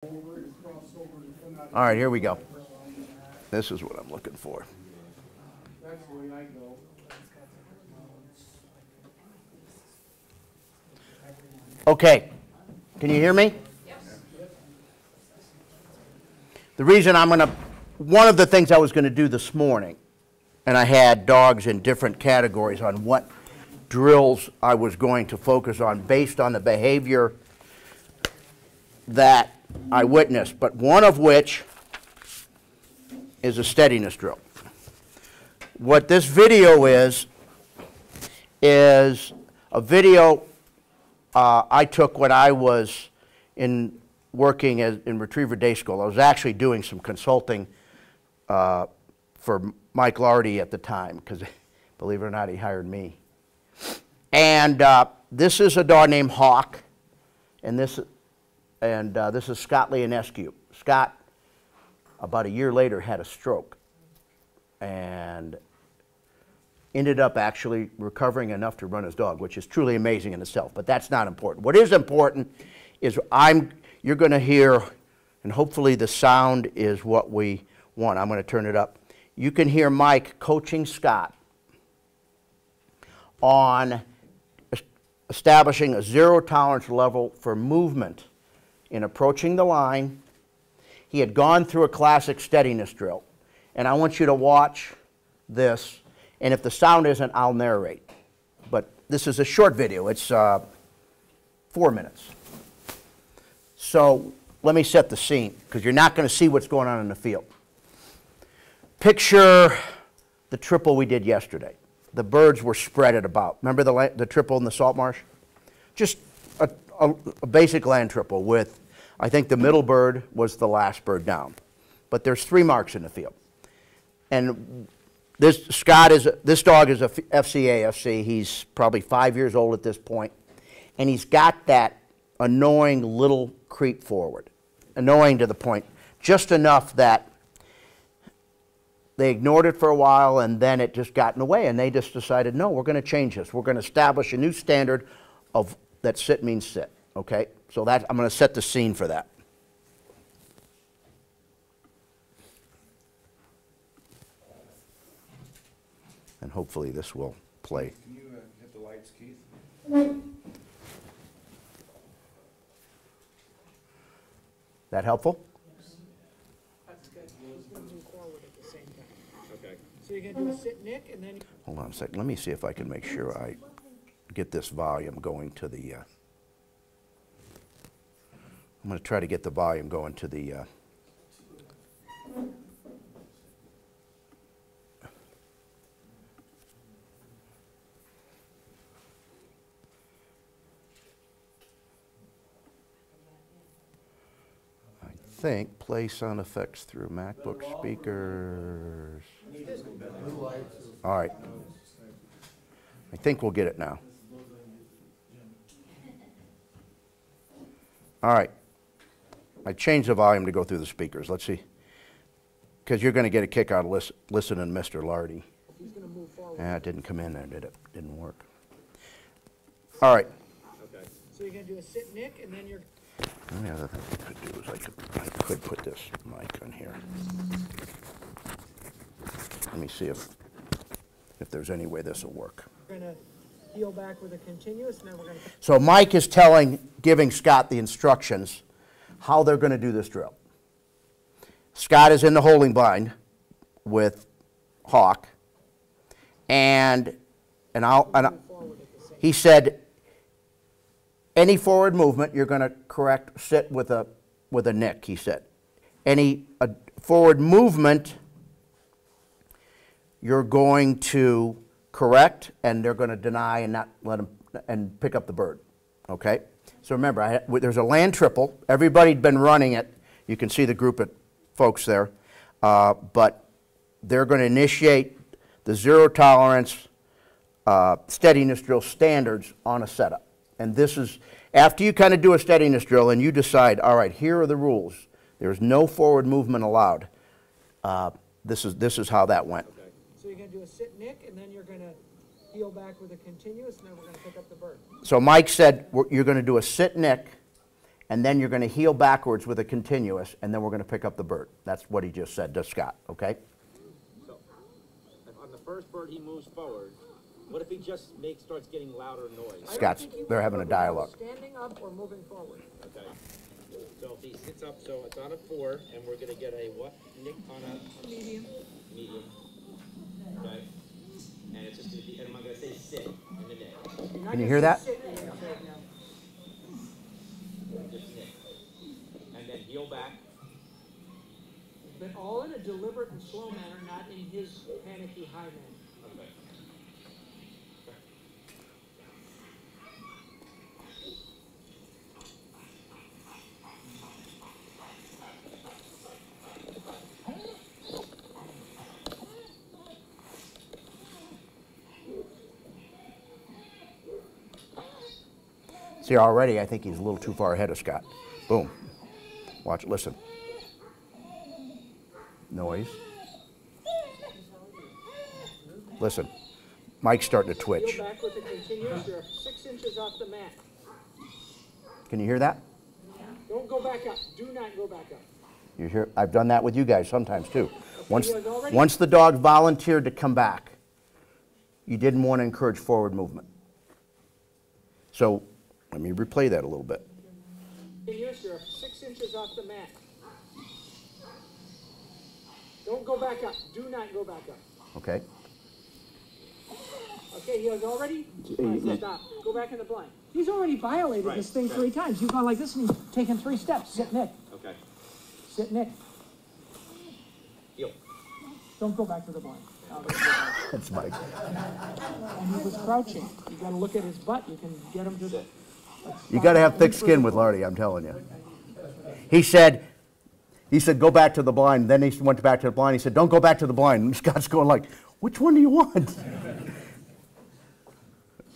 All right, here we go. This is what I'm looking for. Okay, can you hear me? The reason one of the things I was going to do this morning, and I had dogs in different categories on what drills I was going to focus on based on the behavior that I witnessed, but one of which is a steadiness drill. What this video is a video I took when I was working in Retriever Day School. I was actually doing some consulting for Mike Lardy at the time, because believe it or not, he hired me. And this is a dog named Hawk, and this is Scott Leonescu. Scott, about a year later, had a stroke and ended up actually recovering enough to run his dog, which is truly amazing in itself, but that's not important. What is important is you're going to hear, and hopefully the sound is what we want. I'm going to turn it up. You can hear Mike coaching Scott on establishing a zero tolerance level for movement in approaching the line. He had gone through a classic steadiness drill, and I want you to watch this, and if the sound isn't, I'll narrate. But this is a short video. It's 4 minutes. So let me set the scene, because you're not going to see what's going on in the field. Picture the triple we did yesterday. The birds were spreaded about. Remember the triple in the salt marsh? Just a basic land triple with, I think the middle bird was the last bird down. But there's 3 marks in the field. And this dog is a FCA. He's probably 5 years old at this point. And he's got that annoying little creep forward. Annoying to the point, just enough that they ignored it for a while, and then it just got in the way, and they just decided, no, we're going to change this. We're going to establish a new standard of that sit means sit, okay? So I'm going to set the scene for that. And hopefully this will play. Can you hit the lights, Keith? That helpful? That's good. He's going to move forward at the same time. Okay. So you're going to do a sit Nick, and then... Hold on a second. Let me see if I can make sure I get this volume going to the... I'm going to try to get the volume going to the... I think play sound effects through MacBook speakers. All right. I think we'll get it now. All right. I changed the volume to go through the speakers. Let's see. Because you're going to get a kick out of listening to Mr. Lardy. He's going to move forward. Yeah, it didn't come in there, did it? Didn't work. All right. Okay. So you're going to do a sit Nick, and then you're... The other thing I could do is I could put this mic on here. Let me see if there's any way this will work. We're going to heel back with a continuous, and then we're going to... So Mike is giving Scott the instructions how they're going to do this drill. Scott is in the holding bind with Hawk, and he said, any forward movement, you're going to correct sit with a nick, he said. Any forward movement, you're going to correct, and they're going to deny and not let them and pick up the bird. Okay? So remember, there's a land triple. Everybody'd been running it. You can see the group of folks there. But they're going to initiate the zero tolerance steadiness drill standards on a setup. And this is, after you kind of do a steadiness drill and you decide, all right, here are the rules. There's no forward movement allowed. This is how that went. Okay. So you're going to do a sit Nick, and then you're going to heel back with a continuous, and then we're going to pick up the bird. So Mike said you're going to do a sit Nick, and then you're going to heel backwards with a continuous, and then we're going to pick up the bird. That's what he just said to Scott, okay? So, if on the first bird he moves forward, what if he just starts getting louder noise? Scott's, they're having a dialogue. Standing up or moving forward. Okay. So if he sits up, so it's on a 4, and we're gonna get a what, Nick, on a? Medium. Medium. Okay. And it's just gonna be, and I'm gonna say sit in the Nick. Can you hear that? Just Nick. And then heel back. But all in a deliberate and slow manner, not in his panicky high manner. Okay. See, already I think he's a little too far ahead of Scott. Boom. Watch, listen. Noise. Listen. Mike's starting to twitch. Heel back with a continuous, you're 6 inches off the mat. Can you hear that? Don't go back up. Do not go back up. You hear? I've done that with you guys sometimes too. Once the dog volunteered to come back, you didn't want to encourage forward movement. So let me replay that a little bit. Continuous, you're 6 inches off the mat. Don't go back up. Do not go back up. Okay? Okay, he has already. Stop. Go back in the blind. He's already violated this thing 3 times. You've gone like this and he's taken 3 steps. Sit, Nick. Okay. Sit, Nick. Heel. Don't go back to the blind. That's Mike. And he was crouching. You got to look at his butt. You can get him to the. You got to have thick skin with Lardy, I'm telling you. He said, go back to the blind. Then he went back to the blind. He said, don't go back to the blind. And Scott's going like, which one do you want?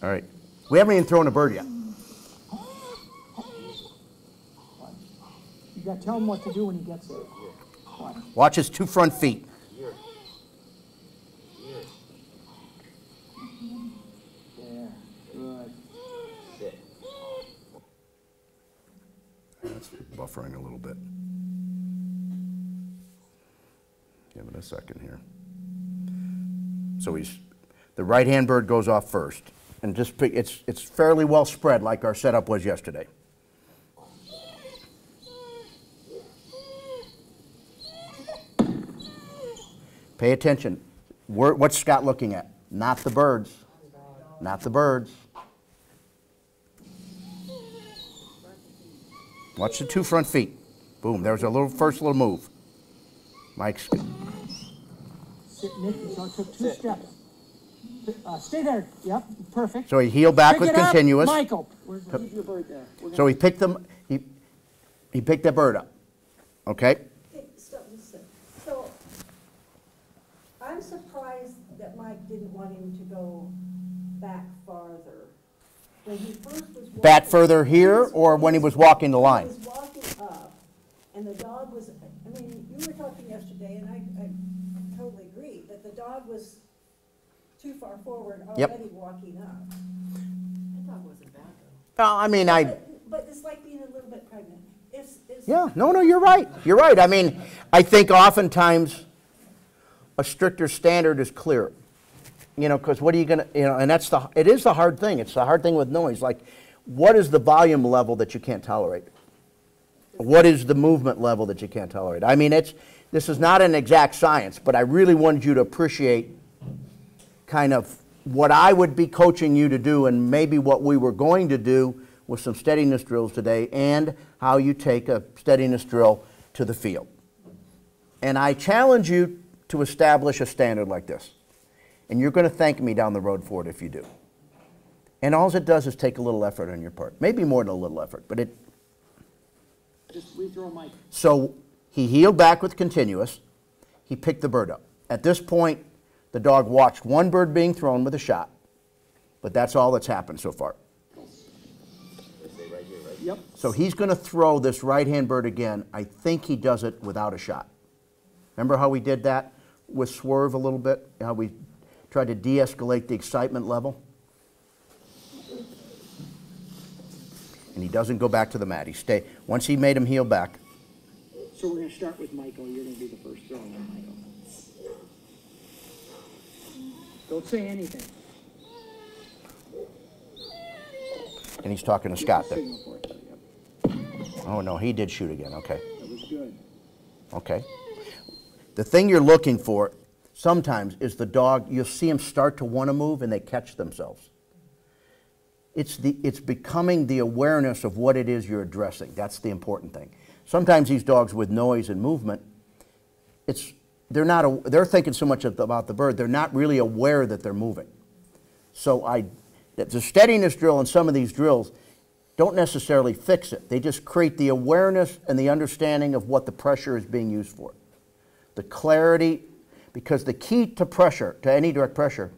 All right. We haven't even thrown a bird yet. You got to tell him what to do when he gets there. Watch his 2 front feet. Here. Here. There. Good. Sit. That's buffering a little bit. Give it a second here. So the right-hand bird goes off first. And just pick, it's fairly well spread like our setup was yesterday. Pay attention. What's Scott looking at? Not the birds. Not the birds. Watch the 2 front feet. Boom, there's a first little move. Mike's. Sit, Nick. So it took 2 steps. Stay there. Yep, perfect. So he heeled back Pick with it up, continuous. Michael. Leave your bird there. So he picked them. He picked that bird up. Okay. Okay, stop, listen. So, I'm surprised that Mike didn't want him to go back farther. When he first was walking. Back further here, or when he was walking the line? He was walking up, and the dog was, I mean, you were talking yesterday, and I totally agree, that the dog was too far forward, Yep. already walking up. The dog wasn't bad though. Well, I mean, But it's like being a little bit pregnant. Yeah, no, you're right. You're right. I mean, I think oftentimes a stricter standard is clearer. You know, because what are you going to, and it is the hard thing. It's the hard thing with noise. Like, what is the volume level that you can't tolerate? What is the movement level that you can't tolerate? I mean, this is not an exact science, but I really wanted you to appreciate kind of what I would be coaching you to do, and maybe what we were going to do with some steadiness drills today, and how you take a steadiness drill to the field. And I challenge you to establish a standard like this. And you're going to thank me down the road for it if you do. And all it does is take a little effort on your part. Maybe more than a little effort, but it. Just rethrow Mike. So he heeled back with continuous. He picked the bird up. At this point, the dog watched one bird being thrown with a shot. But that's all that's happened so far. Stay right here, right? Yep. So he's going to throw this right-hand bird again. I think he does it without a shot. Remember how we did that with Swerve a little bit? How we tried to de-escalate the excitement level? And he doesn't go back to the mat. Once he made him heel back. So we're gonna start with Michael. You're gonna be the first throw on Michael. Don't say anything. And he's talking to Scott there. Signal for it. Yep. Oh, no, he did shoot again. Okay. That was good. Okay. The thing you're looking for sometimes is the dog, you'll see them start to want to move and they catch themselves. It's becoming the awareness of what it is you're addressing. That's the important thing. Sometimes these dogs with noise and movement, they're thinking so much about the bird, they're not really aware that they're moving. So the steadiness drill and some of these drills don't necessarily fix it. They just create the awareness and the understanding of what the pressure is being used for. The clarity, because the key to pressure, to any direct pressure,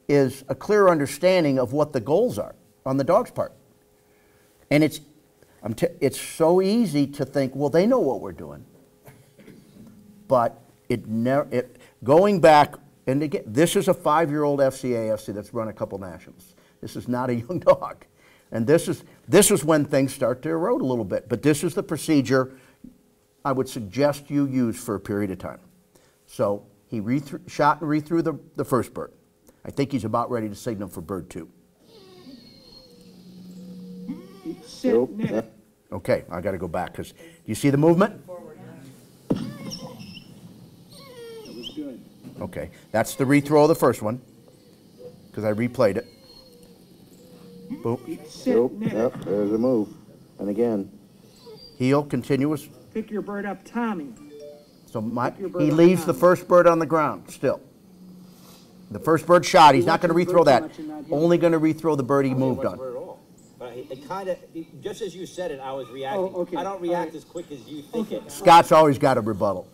is a clear understanding of what the goals are on the dog's part. And it's so easy to think, well, they know what we're doing. But going back, and again, this is a 5-year-old FCA FC that's run a couple nationals. This is not a young dog. And this is when things start to erode a little bit. But this is the procedure I would suggest you use for a period of time. So he shot and rethrew the first bird. I think he's about ready to signal for bird 2. Sit, Nick. Okay, I got to go back because do you see the movement? That was good. Okay, that's the rethrow of the first one because I replayed it. Boom. Sit, Nick. Yep, there's a move. And again, heel, continuous. Pick your bird up, Tommy. So he leaves the first bird on the ground still. The first bird shot, he's not going to rethrow that. Only going to rethrow the bird he moved on. But it kind of, just as you said it, I was reacting. Oh, okay. I don't react as quick as you think it. Scott's always got a rebuttal.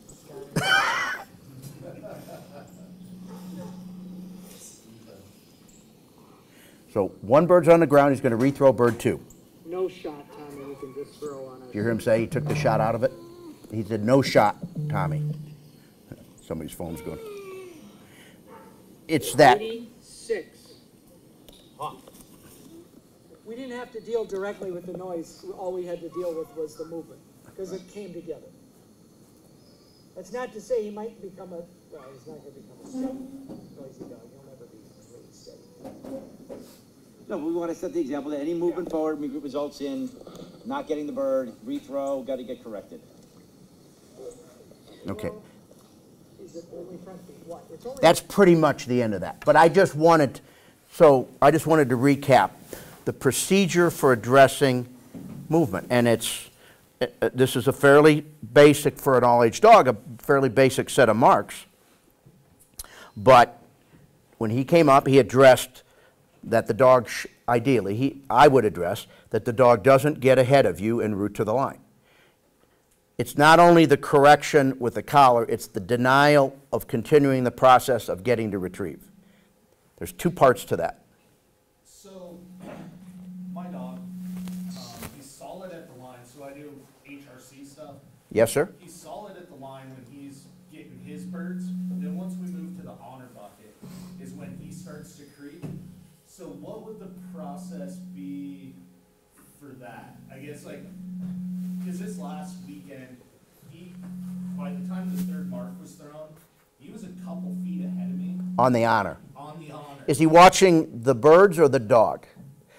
So one bird's on the ground, he's going to rethrow bird 2. No shot, Tommy. You can just throw on Did you hear him say he took the shot out of it? He said, no shot, Tommy. Somebody's phone's going. It's that. 86. We didn't have to deal directly with the noise. All we had to deal with was the movement because it came together. That's not to say he might become well, he's not going to become a steady, noisy dog. He'll never be really steady. No, we want to set the example that any movement forward results in not getting the bird, rethrow, got to get corrected. Okay. Is it only front feet? What? It's only That's pretty much the end of that. But I just wanted to recap the procedure for addressing movement. And this is a fairly basic, for an all-age dog, a fairly basic set of marks. But when he came up, he addressed that the dog, I would address that the dog doesn't get ahead of you en route to the line. It's not only the correction with the collar, it's the denial of continuing the process of getting to retrieve. There's 2 parts to that. So, my dog, he's solid at the line, so I do HRC stuff. Yes, sir? He's solid at the line when he's getting his birds, but then once we move to the honor bucket is when he starts to creep. So what would the process be for that? I guess, like, because this last weekend, by the time the 3rd mark was thrown, he was a couple feet ahead of me. On the honor. On the honor. Is he watching the birds or the dog?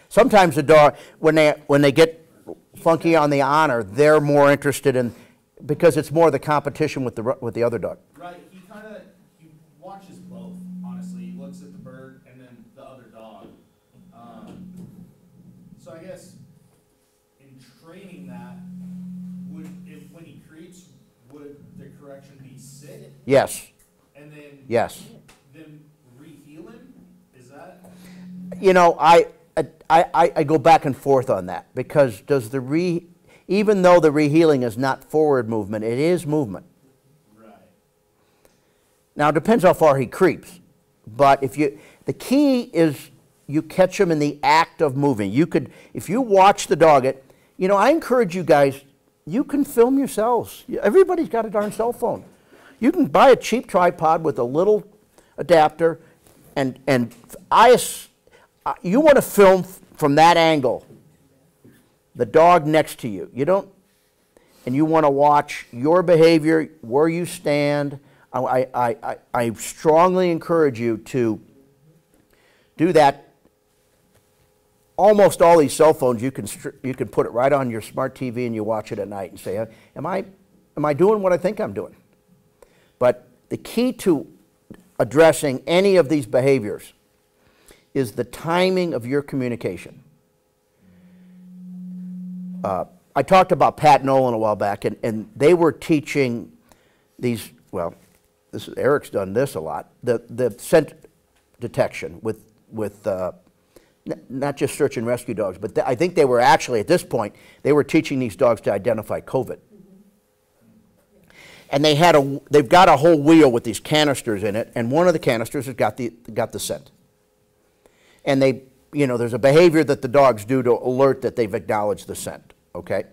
Sometimes the dog, when they get funky on the honor, they're more interested in, because it's more the competition with the other dog. Right. He watches both. Honestly, he looks at the bird and then the other dog. So I guess in training that, when he creeps, would the correction be sit? Yes. And then Yes. Then re-heal him? Is that? You know, I go back and forth on that because even though the rehealing is not forward movement, it is movement. Right. Now it depends how far he creeps, but the key is you catch him in the act of moving. If you watch the dog, I encourage you guys, you can film yourselves. Everybody's got a darn cell phone. You can buy a cheap tripod with a little adapter, and you want to film from that angle. the dog next to you. You don't, and you want to watch your behavior, where you stand. I strongly encourage you to do that. Almost all these cell phones, you can put it right on your smart TV and you watch it at night and say, am I doing what I think I'm doing? But the key to addressing any of these behaviors is the timing of your communication. I talked about Pat Nolan a while back, and they were teaching these, well, Eric's done this a lot, the scent detection with not just search and rescue dogs, but I think they were actually, at this point, they were teaching these dogs to identify COVID. And they've got a whole wheel with these canisters in it, and one of the canisters has got the scent. And there's a behavior that the dogs do to alert that they've acknowledged the scent, okay?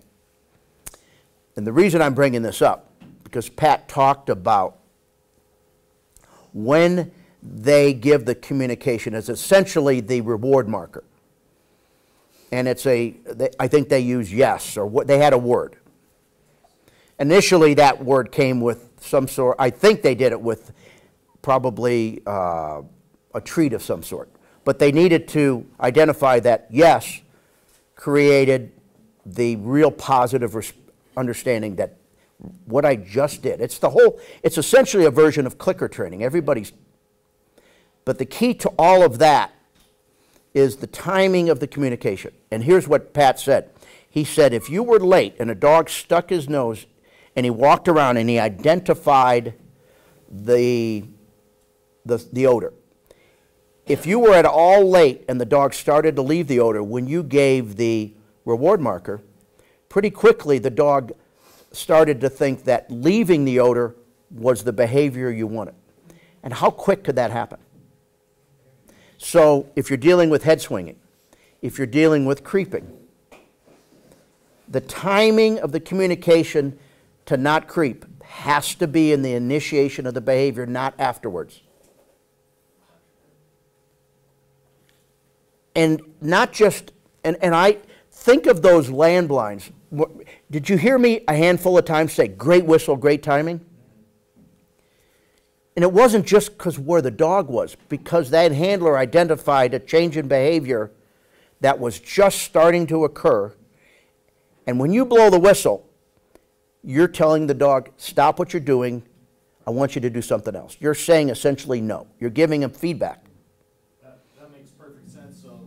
And the reason I'm bringing this up, because Pat talked about when they give the communication as essentially the reward marker. And I think they use yes, or they had a word. Initially, that word came with some sort, I think they did it with probably a treat of some sort. But they needed to identify that yes created the real positive understanding that what I just did. It's essentially a version of clicker training. But the key to all of that is the timing of the communication. And here's what Pat said. He said, if you were late and a dog stuck his nose and he walked around and he identified the odor. If you were at all late and the dog started to leave the odor, when you gave the reward marker, pretty quickly the dog started to think that leaving the odor was the behavior you wanted. And how quick could that happen? So if you're dealing with head swinging, if you're dealing with creeping, the timing of the communication to not creep has to be in the initiation of the behavior, not afterwards. And not just, and I think of those landlines. Did you hear me a handful of times say, great whistle, great timing? And it wasn't just because where the dog was, because that handler identified a change in behavior that was just starting to occur. And when you blow the whistle, you're telling the dog, stop what you're doing, I want you to do something else. You're saying essentially no. You're giving him feedback. That makes perfect sense. So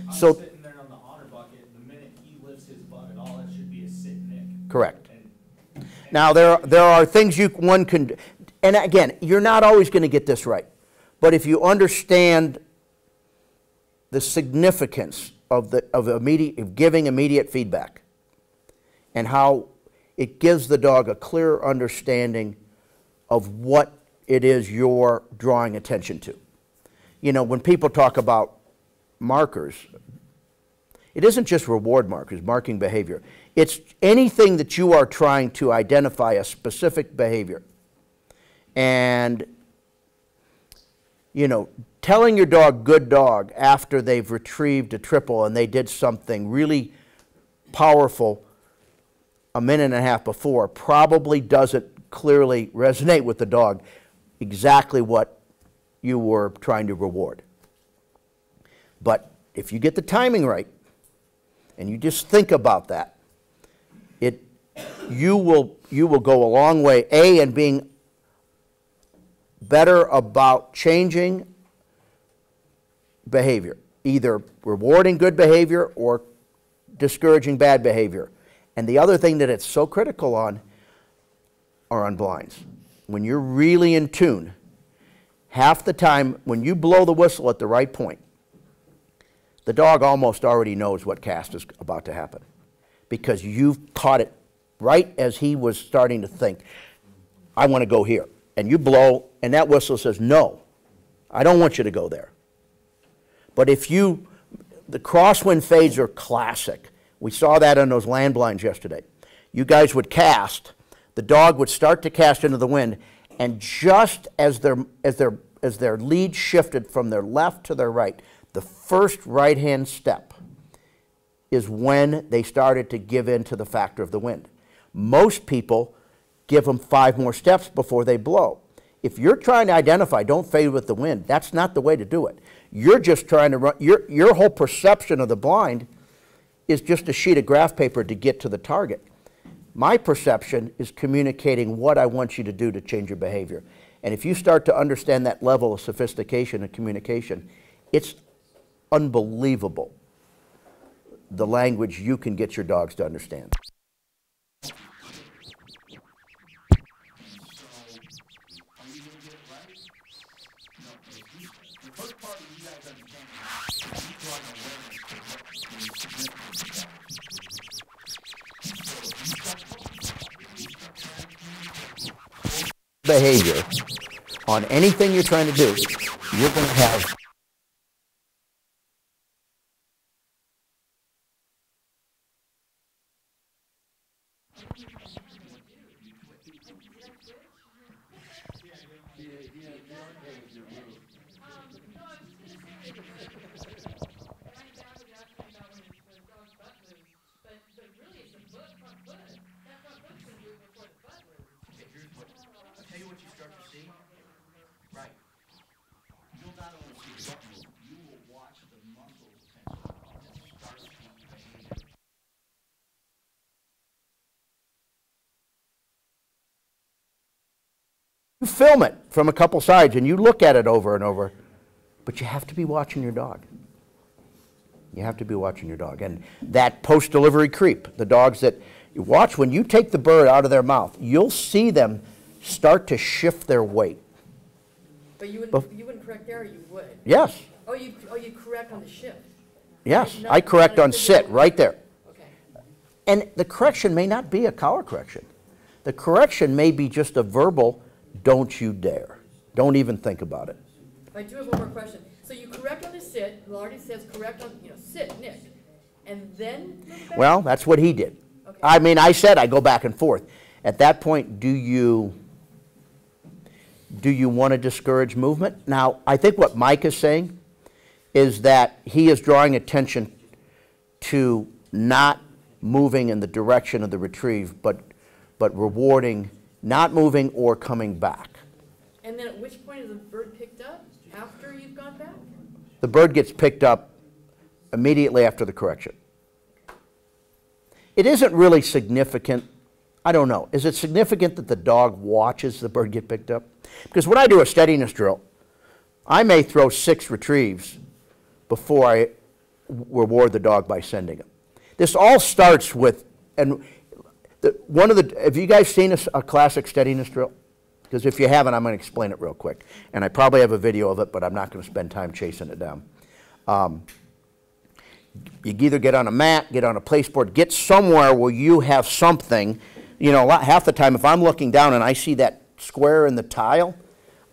I'm sitting there on the honor bucket, the minute he lifts his bucket, all that should be a sit nick. Correct. Now there are things one can, and again, you're not always going to get this right, but if you understand the significance of giving immediate feedback, and how it gives the dog a clear understanding of what it is you're drawing attention to. You know, when people talk about markers, it isn't just reward markers, marking behavior. It's anything that you are trying to identify a specific behavior. And, you know, telling your dog good dog after they've retrieved a triple and they did something really powerful a minute and a half before probably doesn't clearly resonate with the dog exactly what you were trying to reward. But if you get the timing right and you just think about that, you will go a long way, A, in being better about changing behavior, either rewarding good behavior or discouraging bad behavior. And the other thing that it's so critical on are on blinds. When you're really in tune, half the time when you blow the whistle at the right point, the dog almost already knows what cast is about to happen because you've caught it right as he was starting to think, I want to go here. And you blow, and that whistle says, no, I don't want you to go there. But the crosswind fades are classic. We saw that on those landblinds yesterday. You guys would cast, the dog would start to cast into the wind, and just as their lead shifted from their left to their right, the first right-hand step, is when they started to give in to the factor of the wind. Most people give them 5 more steps before they blow. If you're trying to identify, don't fade with the wind, that's not the way to do it. You're just trying to run, your whole perception of the blind is just a sheet of graph paper to get to the target. My perception is communicating what I want you to do to change your behavior. And if you start to understand that level of sophistication and communication, it's unbelievable the language you can get your dogs to understand. Behavior on anything you're trying to do, you're going to have you film it from a couple sides and you look at it over and over, but you have to be watching your dog. You have to be watching your dog. And that post-delivery creep, the dogs that you watch, when you take the bird out of their mouth, you'll see them start to shift their weight. But you wouldn't correct there, or you would? Yes. Oh, you correct on the shift? Yes, Not- I correct not on sit right there. Okay. And the correction may not be a collar correction. The correction may be just a verbal, don't you dare. Don't even think about it. I do have one more question. So you correct on the sit, it already says correct on, sit, Nick, and then move back? Well, that's what he did. Okay. I mean, I said I go back and forth. At that point, do you want to discourage movement? Now, I think what Mike is saying is that he is drawing attention to not moving in the direction of the retrieve, but rewarding not moving or coming back. And then at which point is the bird picked up? After you've gone back? The bird gets picked up immediately after the correction. It isn't really significant. I don't know. Is it significant that the dog watches the bird get picked up? Because when I do a steadiness drill, I may throw 6 retrieves before I reward the dog by sending him. This all starts with, and have you guys seen a classic steadiness drill? Because if you haven't, I'm going to explain it real quick. And I probably have a video of it, but I'm not going to spend time chasing it down. You either get on a mat, get on a place board, get somewhere where you have something. You know, half the time if I'm looking down and I see that square in the tile,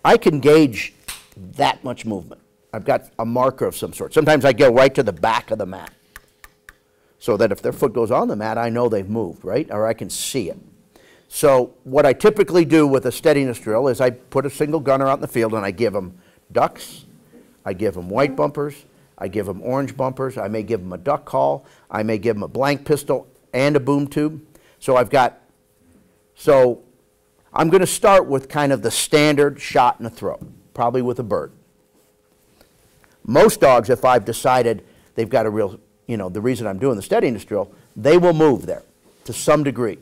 I can gauge that much movement. I've got a marker of some sort. Sometimes I go right to the back of the mat, so that if their foot goes on the mat, I know they've moved, right? Or I can see it. So what I typically do with a steadiness drill is I put a single gunner out in the field and I give them ducks, I give them white bumpers, I give them orange bumpers, I may give them a duck call, I may give them a blank pistol and a boom tube. So I'm going to start with kind of the standard shot and a throw, probably with a bird. Most dogs, if I've decided they've got a real, the reason I'm doing the steadiness drill, they will move there to some degree.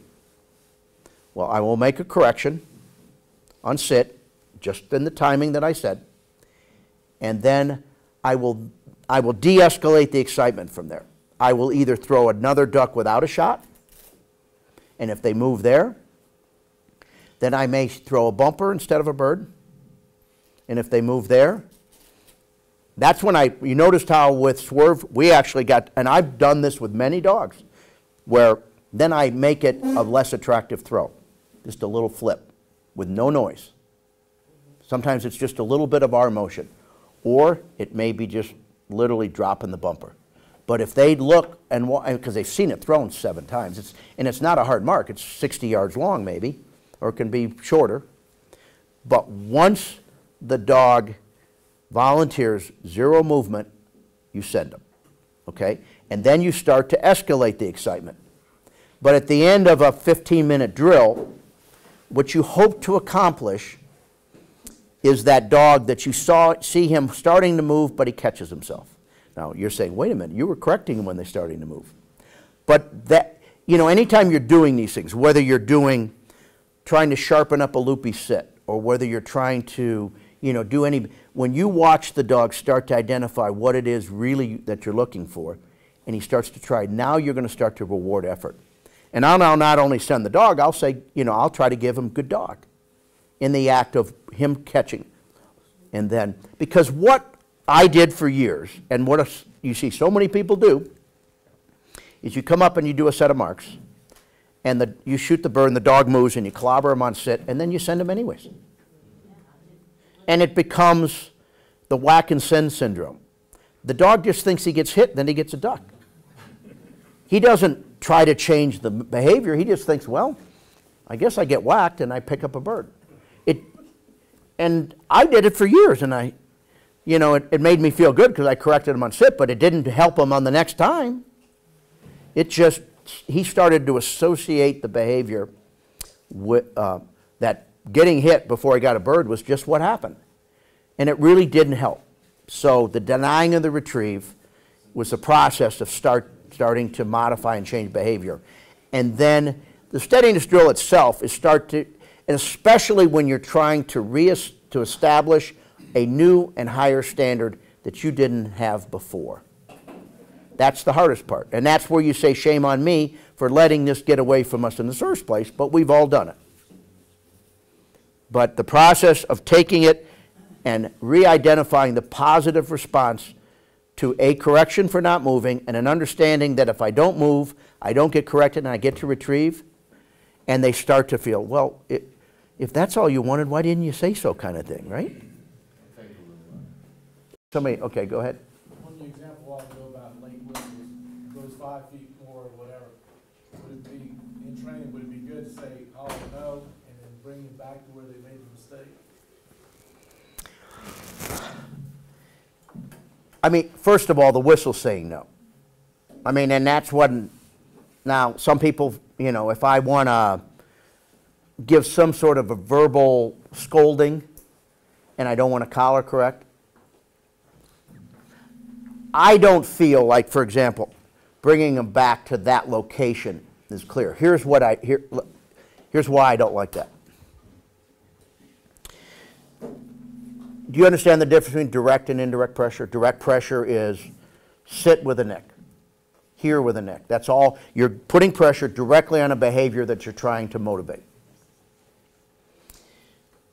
Well, I will make a correction on sit, just in the timing that I said, and then I will de-escalate the excitement from there. I will either throw another duck without a shot, and if they move there, then I may throw a bumper instead of a bird, and if they move there, that's when you noticed how with swerve, we actually got, and I've done this with many dogs, where then I make it a less attractive throw. Just a little flip with no noise. Sometimes it's just a little bit of our motion, or it may be just literally dropping the bumper. But if they look, and because they've seen it thrown 7 times, and it's not a hard mark, it's 60 yards long maybe, or it can be shorter. But once the dog volunteers 0 movement, you send them. okay? And then you start to escalate the excitement. But at the end of a 15-minute drill, what you hope to accomplish is that dog that you see him starting to move, but he catches himself. Now, you're saying, wait a minute, you were correcting him when they're starting to move. But that, you know, anytime you're doing these things, whether you're trying to sharpen up a loopy sit, or whether you're trying to, you know, when you watch the dog start to identify what it is really that you're looking for, and he starts to try, now you're going to start to reward effort. And I'll now not only send the dog, I'll say, you know, I'll try to give him good dog in the act of him catching. And then, because what I did for years, and what you see so many people do, is you come up and you do a set of marks, and you shoot the bird and the dog moves and you clobber him on sit, and then you send him anyways. And it becomes the whack and send syndrome. The dog just thinks he gets hit, then he gets a duck. He doesn't try to change the behavior, he just thinks, well, I guess I get whacked and I pick up a bird. And I did it for years, and you know, it made me feel good because I corrected him on sit, but it didn't help him on the next time. It just, he started to associate the behavior with, that getting hit before he got a bird was just what happened. And it really didn't help. So the denying of the retrieve was the process of starting to modify and change behavior. And then the steadiness drill itself is and especially when you're trying to establish a new and higher standard that you didn't have before. That's the hardest part. And that's where you say, shame on me for letting this get away from us in the first place, but we've all done it. But the process of taking it and re-identifying the positive response to a correction for not moving, and an understanding that if I don't move, I don't get corrected and I get to retrieve, and they start to feel, well, if that's all you wanted, why didn't you say so, kind of thing, right? Somebody, okay, go ahead. On the example I'll go about late whistles, goes 5 feet more or whatever, would it be, in training, would it be good to say, oh, no, and then bring them back to where they made the mistake? I mean, first of all, the whistle's saying no. I mean, and that's what, now, some people, you know, if I want to give some sort of a verbal scolding and I don't want to collar correct, I don't feel like, for example, bringing them back to that location is clear. Here's why I don't like that. Do you understand the difference between direct and indirect pressure? Direct pressure is sit with a nick, here with a nick. That's all. You're putting pressure directly on a behavior that you're trying to motivate.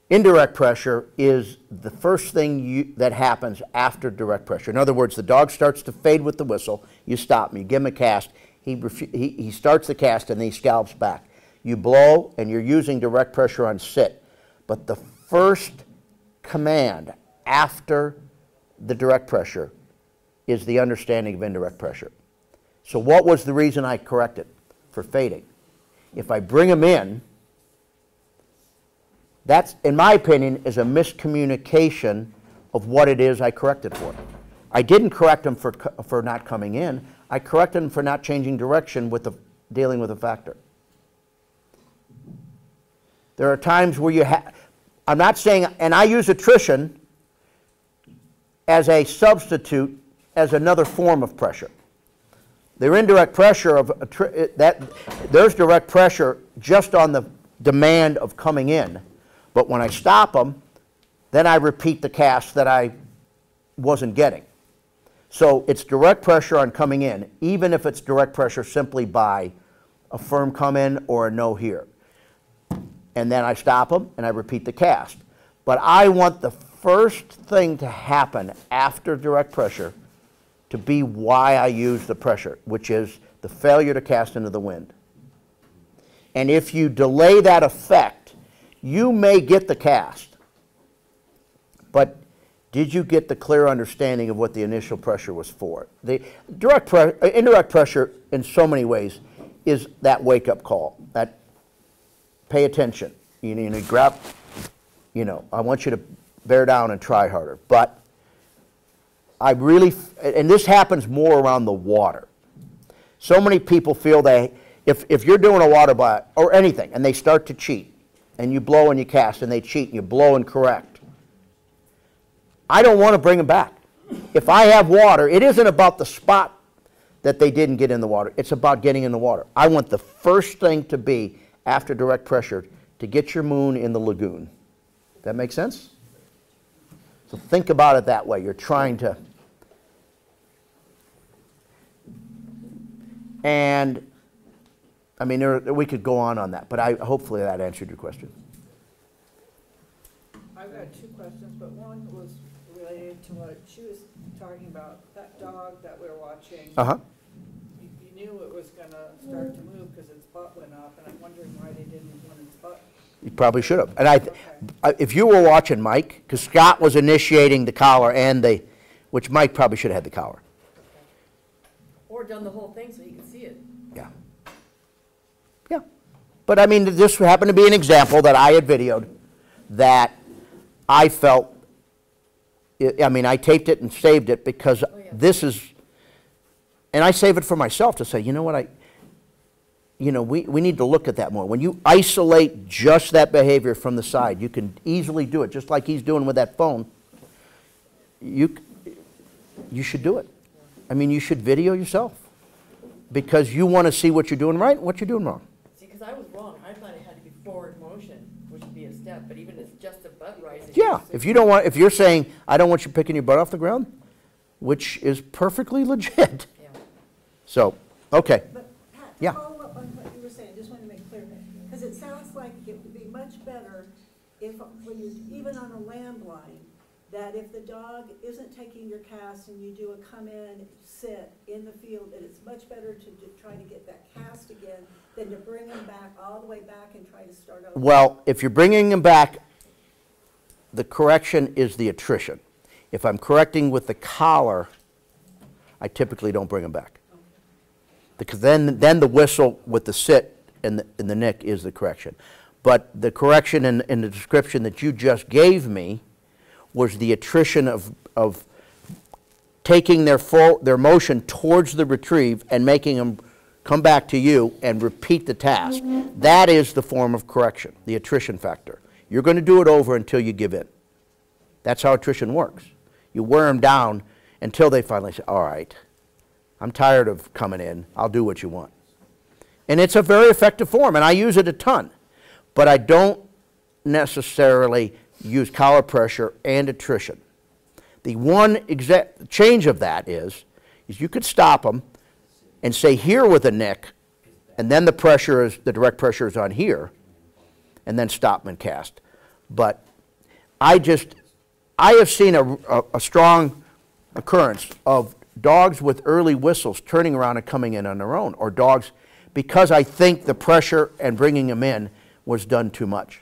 Indirect pressure is the first thing that happens after direct pressure. In other words, the dog starts to fade with the whistle. You stop him. You give him a cast. He starts the cast and he scallops back. You blow and you're using direct pressure on sit. But the first command after the direct pressure is the understanding of indirect pressure. So what was the reason I corrected for fading? If I bring him in, that's, in my opinion, is a miscommunication of what it is I corrected for. I didn't correct him for not coming in. I corrected him for not changing direction with dealing with a factor. There are times where you have, I'm not saying, and I use attrition as a substitute, as another form of pressure. The indirect pressure of there's direct pressure just on the demand of coming in. But when I stop them, then I repeat the cast that I wasn't getting. So it's direct pressure on coming in, even if it's direct pressure simply by a firm come in or a no here. And then I stop them and I repeat the cast. But I want the first thing to happen after direct pressure to be why I use the pressure, which is the failure to cast into the wind. And if you delay that effect, you may get the cast, but did you get the clear understanding of what the initial pressure was for? The indirect pressure, in so many ways, is that wake-up call, that pay attention. You need to grab, you know, I want you to bear down and try harder. But I really, and this happens more around the water. So many people feel if you're doing a water blind or anything and they start to cheat and you blow and you cast and they cheat and you blow and correct, I don't want to bring them back. If I have water, it isn't about the spot that they didn't get in the water. It's about getting in the water. I want the first thing to be after direct pressure to get your moon in the lagoon. That make sense? So think about it that way. You're trying to. And I mean, we could go on that, but hopefully that answered your question. I've got two questions, but one was related to what she was talking about, that dog that we're watching. Uh-huh. You knew it was gonna start to move because its butt went up, and I'm wondering why they didn't when its butt. You probably should have. And if you were watching Mike, because Scott was initiating the collar which Mike probably should have had the collar. Or done the whole thing so you can see it. Yeah. Yeah. But I mean, this happened to be an example that I had videoed that I felt, I mean, I taped it and saved it because this is, and I save it for myself to say, you know what, we need to look at that more. When you isolate just that behavior from the side, you can easily do it, just like he's doing with that phone. You should do it. I mean, you should video yourself because you want to see what you're doing right and what you're doing wrong. See, because I was wrong. I thought it had to be forward motion, which would be a step, but even if it's just a butt rise. Yeah, if you're saying, I don't want you picking your butt off the ground, which is perfectly legit. Yeah. So, okay. But Pat, Yeah. to follow up on what you were saying, just want to make clear, because it sounds like it would be much better if, when you, even on a landline, that if the dog isn't taking your cast and you do a come in, sit in the field, that it's much better to try to get that cast again than to bring them back all the way back and try to start over. Well, if you're bringing them back, the correction is the attrition. If I'm correcting with the collar, I typically don't bring them back. Because then the whistle with the sit and the nick is the correction. But the correction in the description that you just gave me was the attrition of taking their motion towards the retrieve and making them come back to you and repeat the task. That is the form of correction, the attrition factor. You're going to do it over until you give in. That's how attrition works. You wear them down until they finally say, all right, I'm tired of coming in. I'll do what you want. And it's a very effective form, and I use it a ton. But I don't necessarily use collar pressure and attrition. The one change of that is you could stop them and say here with a nick, and then the direct pressure is on here, and then stop them and cast. But I have seen a strong occurrence of dogs with early whistles turning around and coming in on their own, or dogs, because I think the pressure and bringing them in was done too much.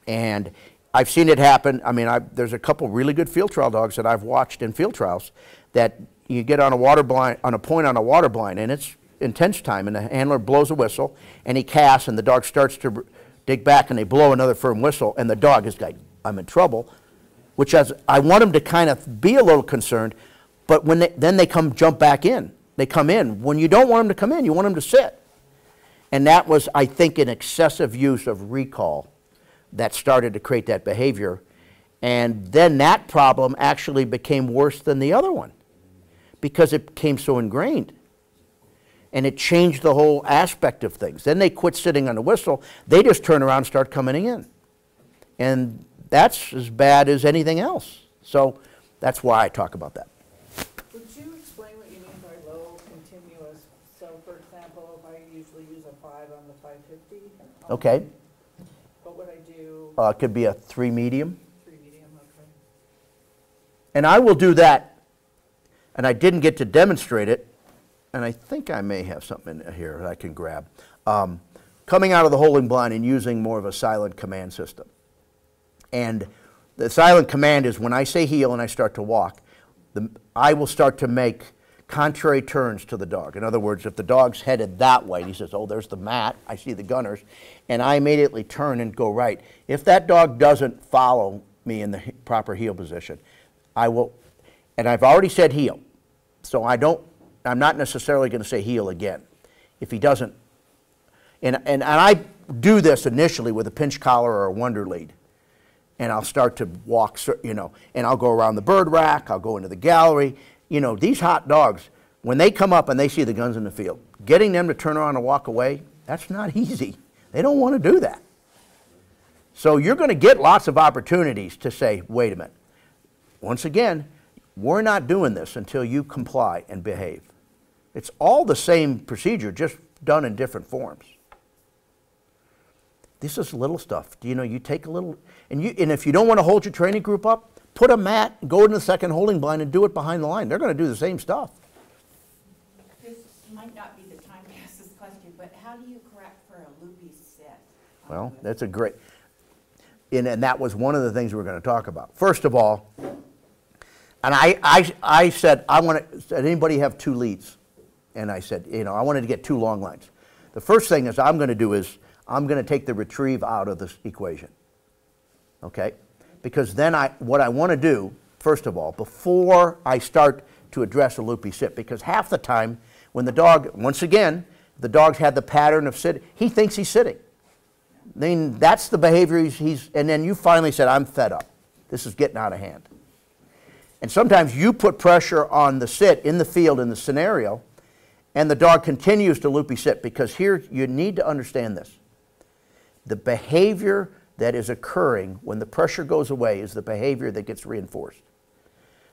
And I've seen it happen. I mean, there's a couple really good field trial dogs that I've watched in field trials that you get on a water blind, on a point on a water blind, and it's intense time, and the handler blows a whistle, and he casts, and the dog starts to dig back, and they blow another firm whistle, and the dog is like, I'm in trouble, which I want him to kind of be a little concerned, but when then they jump back in. They come in. When you don't want them to come in, you want them to sit. And that was, I think, an excessive use of recall that started to create that behavior. And then that problem actually became worse than the other one because it became so ingrained. And it changed the whole aspect of things. Then they quit sitting on the whistle. They just turn around and start coming in. And that's as bad as anything else. So that's why I talk about that. Would you explain what you mean by low continuous? So for example, if I usually use a 5 on the 550. Okay. What would I do? It could be a 3 medium. 3 medium, okay. And I will do that. And I didn't get to demonstrate it. And I think I may have something in here that I can grab. Coming out of the holding blind and using more of a silent command system. And the silent command is when I say heel and I start to walk, I will start to make contrary turns to the dog. In other words, if the dog's headed that way, and he says, oh, there's the mat, I see the gunners, and I immediately turn and go right. If that dog doesn't follow me in the proper heel position, I will, And I've already said heel. So I'm not necessarily going to say heel again. If he doesn't, and I do this initially with a pinch collar or a wonder lead. And I'll start to walk, and I'll go around the bird rack, I'll go into the gallery. These hot dogs, when they come up and they see the guns in the field, getting them to turn around and walk away, that's not easy. They don't want to do that. So you're going to get lots of opportunities to say, wait a minute. Once again, we're not doing this until you comply and behave. It's all the same procedure, just done in different forms. This is little stuff. You take a little, and if you don't want to hold your training group up, put a mat, go into the second holding blind and do it behind the line. They're going to do the same stuff. This might not be the time to ask this question, but how do you correct for a loopy sit? Well, that's a great, and that was one of the things we were going to talk about. First of all, and I said, did anybody have 2 leads? And I said, I wanted to get 2 long lines. The first thing is I'm going to do is I'm going to take the retrieve out of this equation. Okay? Because then what I want to do, first of all, before I start to address a loopy sit, because half the time when the dog, once again, the dog's had the pattern of sitting, he thinks he's sitting. I mean, that's the behavior and then you finally said, I'm fed up. This is getting out of hand. And sometimes you put pressure on the sit in the field in the scenario, and the dog continues to loopy sit, because here you need to understand this. The behavior that is occurring when the pressure goes away is the behavior that gets reinforced.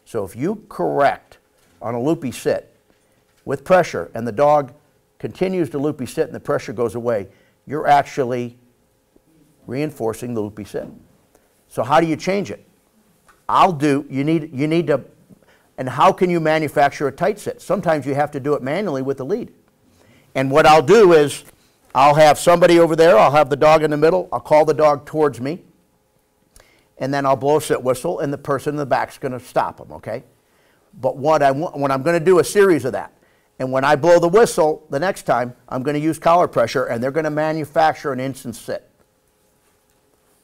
So if you correct on a loopy sit with pressure and the dog continues to loopy sit and the pressure goes away, you're actually reinforcing the loopy sit. So how do you change it? You need to, and how can you manufacture a tight sit? Sometimes you have to do it manually with the lead. And what I'll do is, I'll have somebody over there, I'll have the dog in the middle, I'll call the dog towards me, and then I'll blow a sit whistle, and the person in the back's going to stop them, okay? But when I'm going to do a series of that, and when I blow the whistle the next time, I'm going to use collar pressure, and they're going to manufacture an instant sit.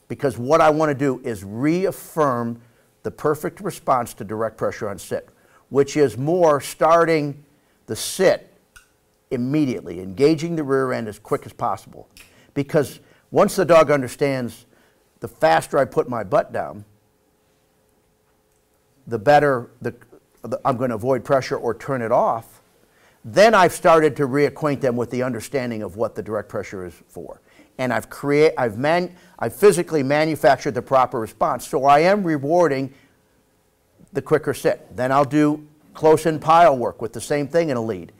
Because what I want to do is reaffirm the perfect response to direct pressure on sit, which is more starting the sit immediately, engaging the rear end as quick as possible. Because once the dog understands, the faster I put my butt down, the better I'm going to avoid pressure or turn it off. Then I've started to reacquaint them with the understanding of what the direct pressure is for. And I've physically manufactured the proper response. So I am rewarding the quicker sit. Then I'll do close-in pile work with the same thing in a lead.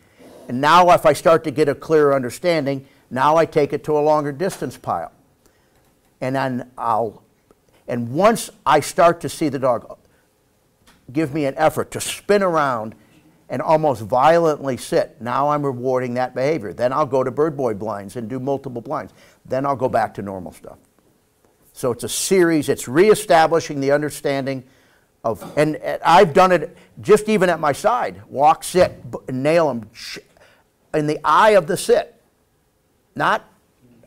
And now if I start to get a clearer understanding, now I take it to a longer distance pile. And then and once I start to see the dog give me an effort to spin around and almost violently sit, now I'm rewarding that behavior. Then I'll go to bird boy blinds and do multiple blinds. Then I'll go back to normal stuff. So it's a series, it's reestablishing the understanding of, and I've done it just even at my side, walk, sit, nail them in the eye of the sit, not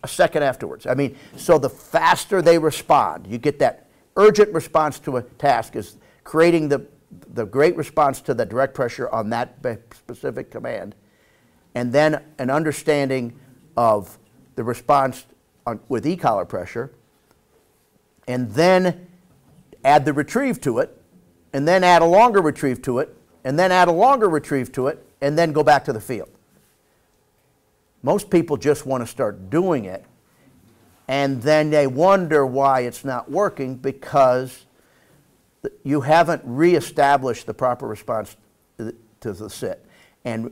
a second afterwards. I mean, so the faster they respond, you get that urgent response to a task is creating the great response to the direct pressure on that specific command, and then an understanding of the response with e-collar pressure, and then add the retrieve to it, and then add a longer retrieve to it, and then add a longer retrieve to it, and then go back to the field. Most people just want to start doing it, and then they wonder why it's not working, because you haven't reestablished the proper response to the sit. And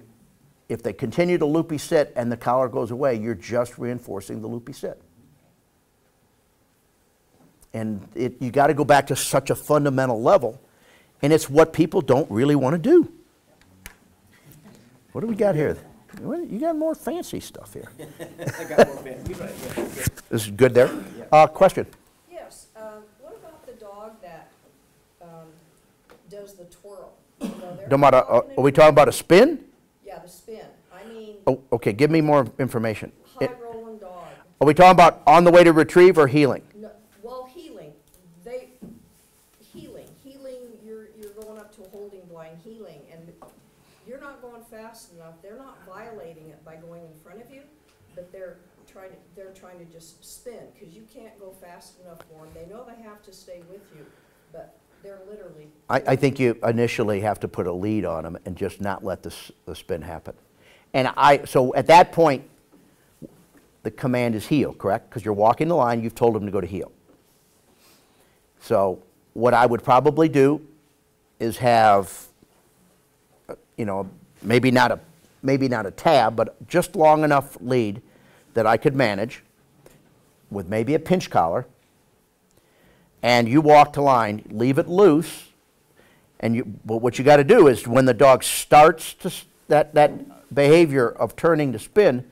if they continue to loopy sit and the collar goes away, you're just reinforcing the loopy sit. And you got to go back to such a fundamental level, and it's what people don't really want to do. What do we got here? You got more fancy stuff here. I got more fancy. This is good there. Question? Yes. What about the dog that does the twirl? You know, Are we talking about a spin? Yeah, the spin. I mean, Oh, okay, give me more information. high rolling dog. Are we talking about on the way to retrieve or healing? No, well, healing. Healing. You're going up to to holding blind heeling, and you're not going fast enough, they're not violating it by going in front of you, but they're trying to just spin, because you can't go fast enough for them. They know they have to stay with you, but they're literally. I think you initially have to put a lead on them and just not let the spin happen. And so at that point, the command is heel, correct? Because you're walking the line, you've told them to go to heel. So what I would probably do is have, you know, maybe not a tab, but just long enough lead that I could manage with maybe a pinch collar, and you walk to line, leave it loose, and but what you got to do is when the dog starts to that behavior of turning to spin,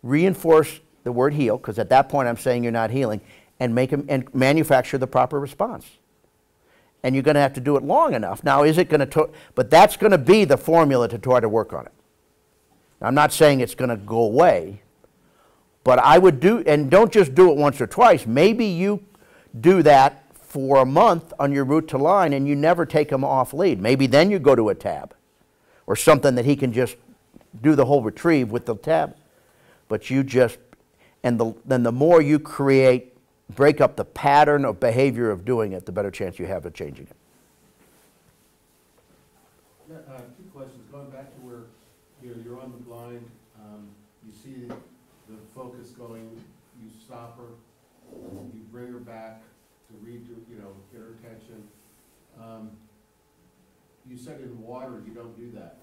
reinforce the word heel, because at that point I'm saying you're not heeling, and make them and manufacture the proper response. And you're going to have to do it long enough. Now, is it going to? But that's going to be the formula to try to work on it. Now, I'm not saying it's going to go away, but I would do, and don't just do it once or twice. Maybe you do that for a month on your route to line, and you never take him off lead. Maybe then you go to a tab, or something that he can just do the whole retrieve with the tab. But you just, and then the more you break up the pattern of behavior of doing it, the better chance you have of changing it. Yeah, two questions. Going back to where you're on the blind, you see the focus going, you stop her, you bring her back to get her attention. You said in water you don't do that.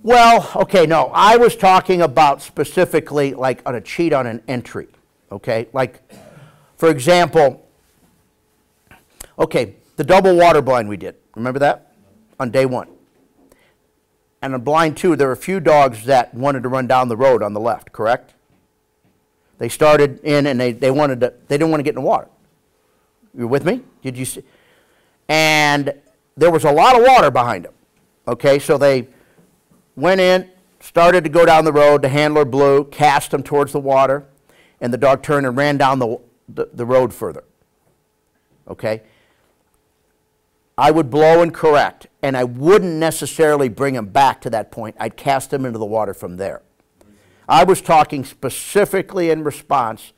Well, okay, no, I was talking about specifically like on a cheat on an entry. Okay, like, for example, okay, the double water blind we did. Remember that? On day 1. And on blind 2, there were a few dogs that wanted to run down the road on the left, correct? They started in and they didn't want to get in the water. You with me? Did you see? And there was a lot of water behind them. Okay, so they went in, started to go down the road, the handler blew, cast them towards the water, and the dog turned and ran down the road further. Okay? I would blow and correct, and I wouldn't necessarily bring him back to that point. I'd cast him into the water from there. I was talking specifically in response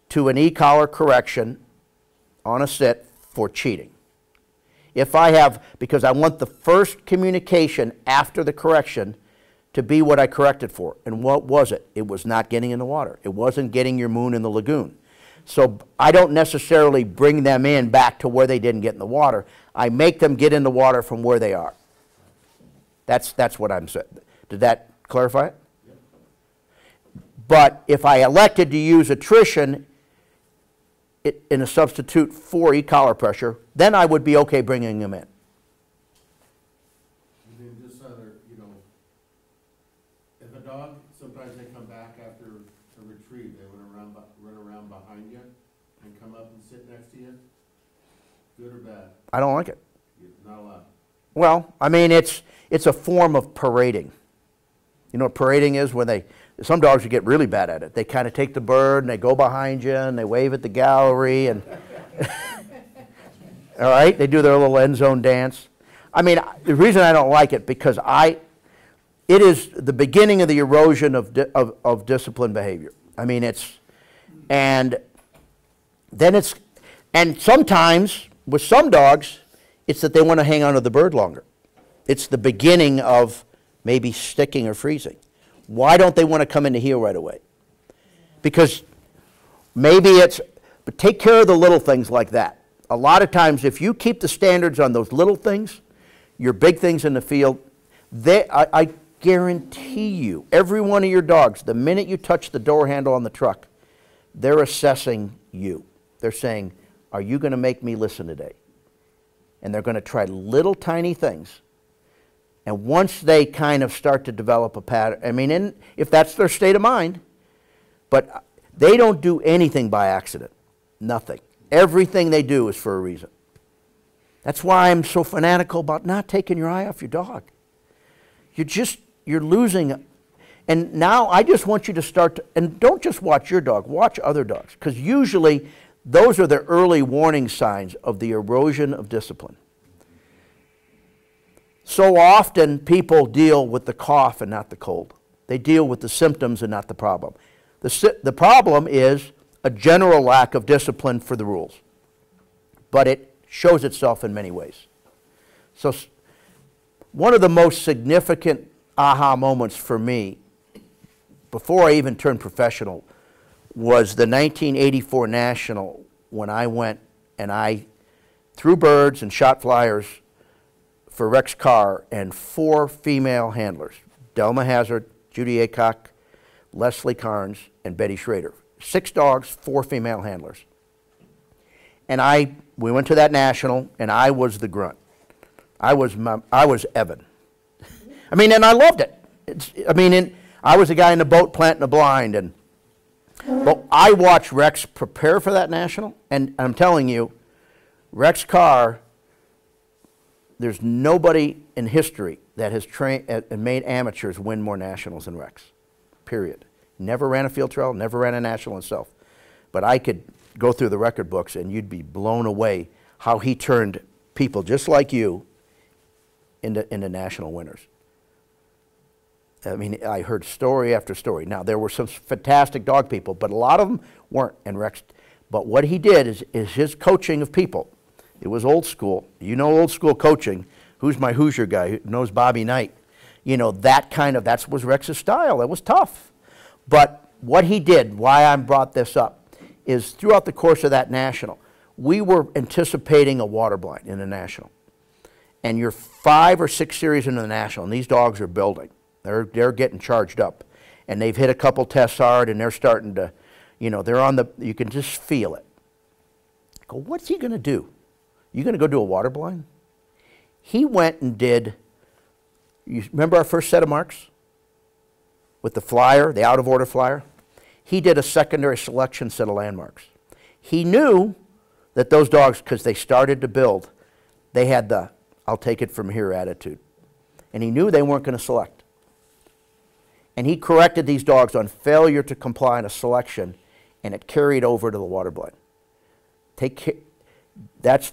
to an e-collar correction on a sit for cheating. If I have, because I want the first communication after the correction to be what I corrected for. And what was it? It was not getting in the water. It wasn't getting your moon in the lagoon. So I don't necessarily bring them in back to where they didn't get in the water. I make them get in the water from where they are. That's what I'm saying. Did that clarify it? Yep. But if I elected to use attrition in a substitute for e-collar pressure, then I would be okay bringing them in. If a dog, sometimes they come back after a retrieve, they run around behind you and come up and sit next to you. Good or bad? I don't like it. Not allowed. Well, I mean, it's a form of parading. You know what parading is? When some dogs get really bad at it. They kind of take the bird and they go behind you and they wave at the gallery and all right, they do their little end zone dance. I mean, the reason I don't like it because it is the beginning of the erosion of disciplined behavior. I mean, and sometimes with some dogs, it's that they want to hang on to the bird longer. It's the beginning of maybe sticking or freezing. Why don't they want to come into heel right away? Because maybe but take care of the little things like that. A lot of times, if you keep the standards on those little things, your big things in the field, I guarantee you, every one of your dogs, the minute you touch the door handle on the truck, they're assessing you. They're saying, are you going to make me listen today? And they're going to try little tiny things. And once they kind of start to develop a pattern, I mean, if that's their state of mind, but they don't do anything by accident. Nothing. Everything they do is for a reason. That's why I'm so fanatical about not taking your eye off your dog. You're losing. And now I just want you to start to, and don't just watch your dog, watch other dogs. Because usually those are the early warning signs of the erosion of discipline. So often people deal with the cough and not the cold. They deal with the symptoms and not the problem. The problem is a general lack of discipline for the rules. But it shows itself in many ways. So one of the most significant aha moments for me, before I even turned professional, was the 1984 National, when I went and I threw birds and shot flyers for Rex Carr and 4 female handlers, Delma Hazard, Judy Aycock, Leslie Carnes, and Betty Schrader. 6 dogs, 4 female handlers. And we went to that National, and I was the grunt. I was Evan. I mean, and I loved it. I was the guy in the boat planting the blind, but I watched Rex prepare for that National, and I'm telling you, Rex Carr, there's nobody in history that has trained and made amateurs win more Nationals than Rex, period. Never ran a field trial, never ran a National himself. But I could go through the record books and you'd be blown away how he turned people just like you into National winners. I mean, I heard story after story. Now, there were some fantastic dog people, but a lot of them weren't. And Rex, but what he did is his coaching of people. It was old school. You know, old school coaching. Who's my Hoosier guy? Who knows Bobby Knight? You know, that was Rex's style. It was tough. But what he did, why I brought this up, is throughout the course of that National, we were anticipating a water blind in the National. And you're 5 or 6 series into the National, and these dogs are building. They're getting charged up. And they've hit a couple tests hard, and they're starting to, you know, you can just feel it. I go, what's he going to do? You going to go do a water blind? He went and did, you remember our first set of marks? With the flyer, the out-of-order flyer? He did a secondary selection set of landmarks. He knew that those dogs, because they started to build, they had the I'll take it from here attitude. And he knew they weren't going to select. And he corrected these dogs on failure to comply in a selection, and it carried over to the water blind. That's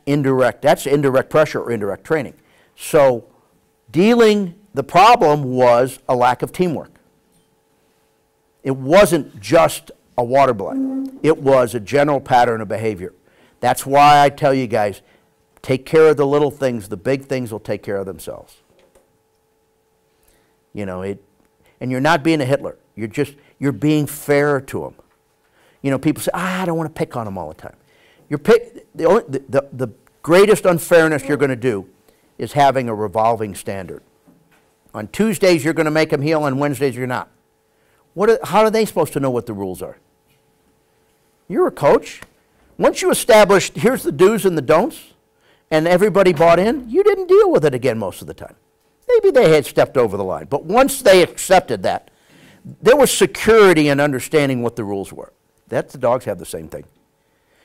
indirect pressure or indirect training. So the problem was a lack of teamwork. It wasn't just a water blind. It was a general pattern of behavior. That's why I tell you guys, take care of the little things. The big things will take care of themselves. You know, and you're not being a Hitler. You're being fair to them. You know, people say, I don't want to pick on them all the time. The greatest unfairness you're going to do is having a revolving standard. On Tuesdays, you're going to make them heel. On Wednesdays, you're not. How are they supposed to know what the rules are? You're a coach. Once you established, here's the do's and the don'ts, and everybody bought in, you didn't deal with it again most of the time. Maybe they had stepped over the line. But once they accepted that, there was security in understanding what the rules were. The dogs have the same thing.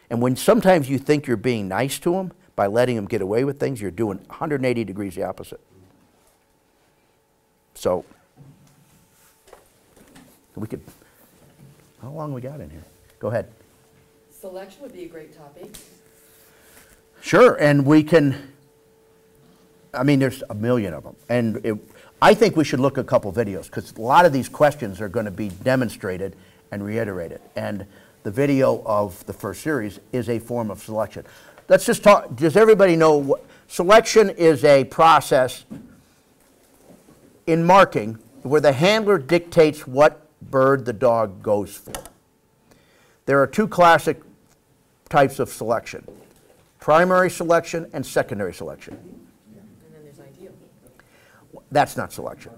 And when sometimes you think you're being nice to them by letting them get away with things, you're doing 180 degrees the opposite. So, how long we got in here? Go ahead. Selection would be a great topic. Sure, and we can, there's a million of them. And I think we should look at a couple videos, because a lot of these questions are going to be demonstrated and reiterated. And the video of the first series is a form of selection. Let's just talk, does everybody know selection is a process in marking where the handler dictates what bird the dog goes for. There are 2 classic types of selection: primary selection and secondary selection. And then there's ideal. That's not selection.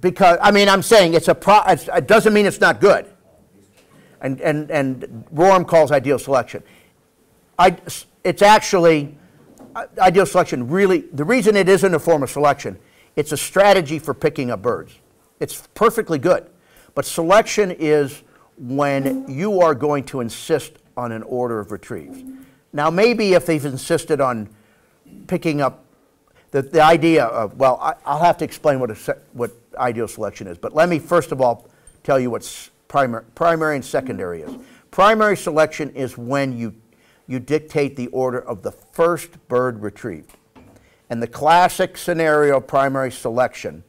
Because, I'm saying it doesn't mean it's not good. And Roram calls ideal selection. It's actually, ideal selection really, the reason it isn't a form of selection, it's a strategy for picking up birds. It's perfectly good. But selection is when you are going to insist on an order of retrieves. Now, maybe if they've insisted on picking up the idea of, well, I'll have to explain what ideal selection is. But let me first of all tell you what primary and secondary is. Primary selection is when you dictate the order of the first bird retrieved. And the classic scenario of primary selection,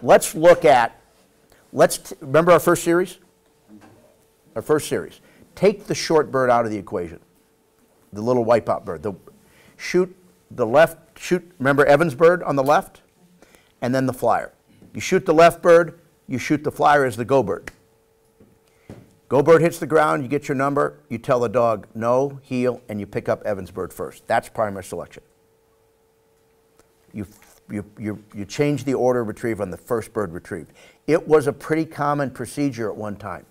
let's look at, remember our first series? Our first series. Take the short bird out of the equation, the little wipeout bird. Remember Evan's bird on the left? And then the flyer. You shoot the left bird, you shoot the flyer as the go bird. Go bird hits the ground, you get your number, you tell the dog no, heel, and you pick up Evan's bird first. That's primary selection. You change the order of retrieval on the first bird retrieved. It was a pretty common procedure at one time.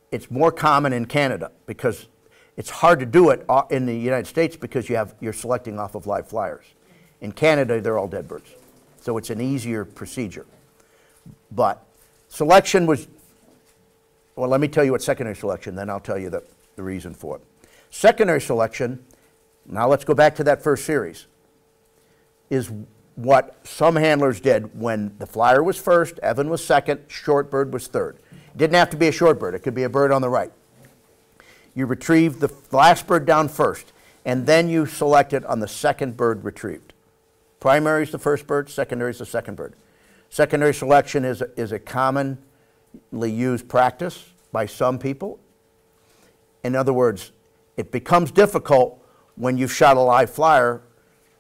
It's more common in Canada because it's hard to do it in the United States because you're selecting off of live flyers. In Canada, they're all dead birds. So it's an easier procedure. But selection was, well, let me tell you what secondary selection, then I'll tell you the reason for it. Secondary selection, now let's go back to that first series, is what some handlers did when the flyer was first, Evan was second, short bird was third. It didn't have to be a short bird, it could be a bird on the right. You retrieve the last bird down first, and then you select it on the second bird retrieved. Primary is the first bird, secondary is the second bird. Secondary selection is a commonly used practice by some people. In other words, it becomes difficult when you've shot a live flyer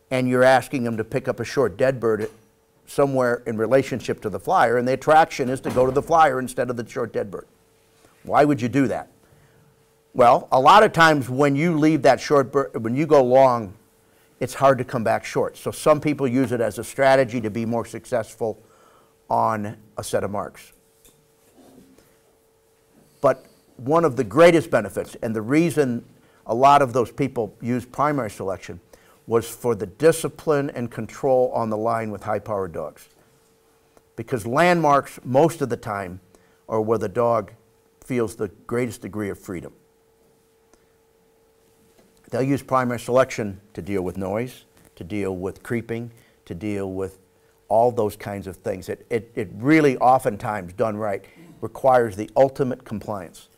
and you're asking them to pick up a short dead bird somewhere in relationship to the flyer, and the attraction is to go to the flyer instead of the short dead bird. Why would you do that? Well, a lot of times when you leave that short bird, when you go long, it's hard to come back short. So some people use it as a strategy to be more successful on a set of marks. But one of the greatest benefits, and the reason a lot of those people use primary selection, was for the discipline and control on the line with high-powered dogs. Because landmarks, most of the time, are where the dog feels the greatest degree of freedom. They'll use primary selection to deal with noise, to deal with creeping, to deal with all those kinds of things. It really, oftentimes, done right, requires the ultimate compliance.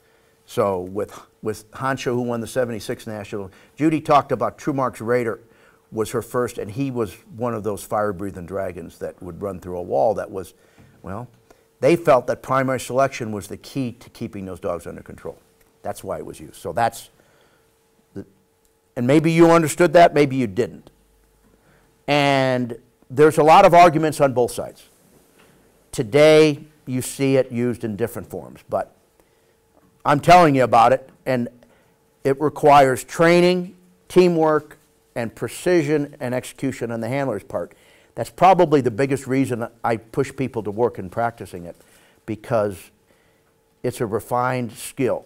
So with Hancho, who won the 76 National, Judy talked about TrueMark's Raider was her first, and he was one of those fire-breathing dragons that would run through a wall that was, well, they felt that primary selection was the key to keeping those dogs under control. That's why it was used. So that's, and maybe you understood that, maybe you didn't. And there's a lot of arguments on both sides. Today, you see it used in different forms, but I'm telling you about it, and it requires training, teamwork, and precision and execution on the handler's part. That's probably the biggest reason I push people to work in practicing it, because it's a refined skill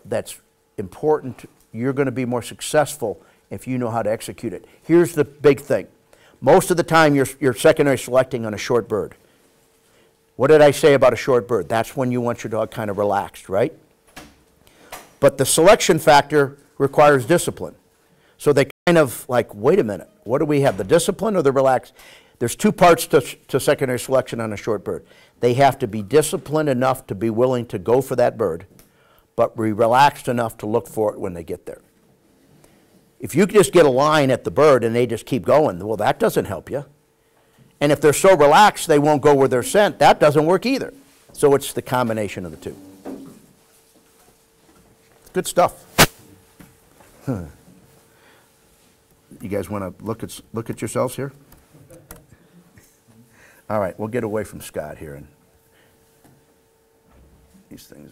that's important. You're going to be more successful if you know how to execute it. Here's the big thing. Most of the time you're secondary selecting on a short bird. What did I say about a short bird? That's when you want your dog kind of relaxed, right? But the selection factor requires discipline. So they kind of like, wait a minute, what do we have, the discipline or the relax? There's two parts to secondary selection on a short bird. They have to be disciplined enough to be willing to go for that bird, but be relaxed enough to look for it when they get there. If you just get a line at the bird and they just keep going, well, that doesn't help you. And if they're so relaxed they won't go where they're sent, that doesn't work either. So it's the combination of the two. Good stuff. You guys want to look at yourselves here? All right, we'll get away from Scott here and these things.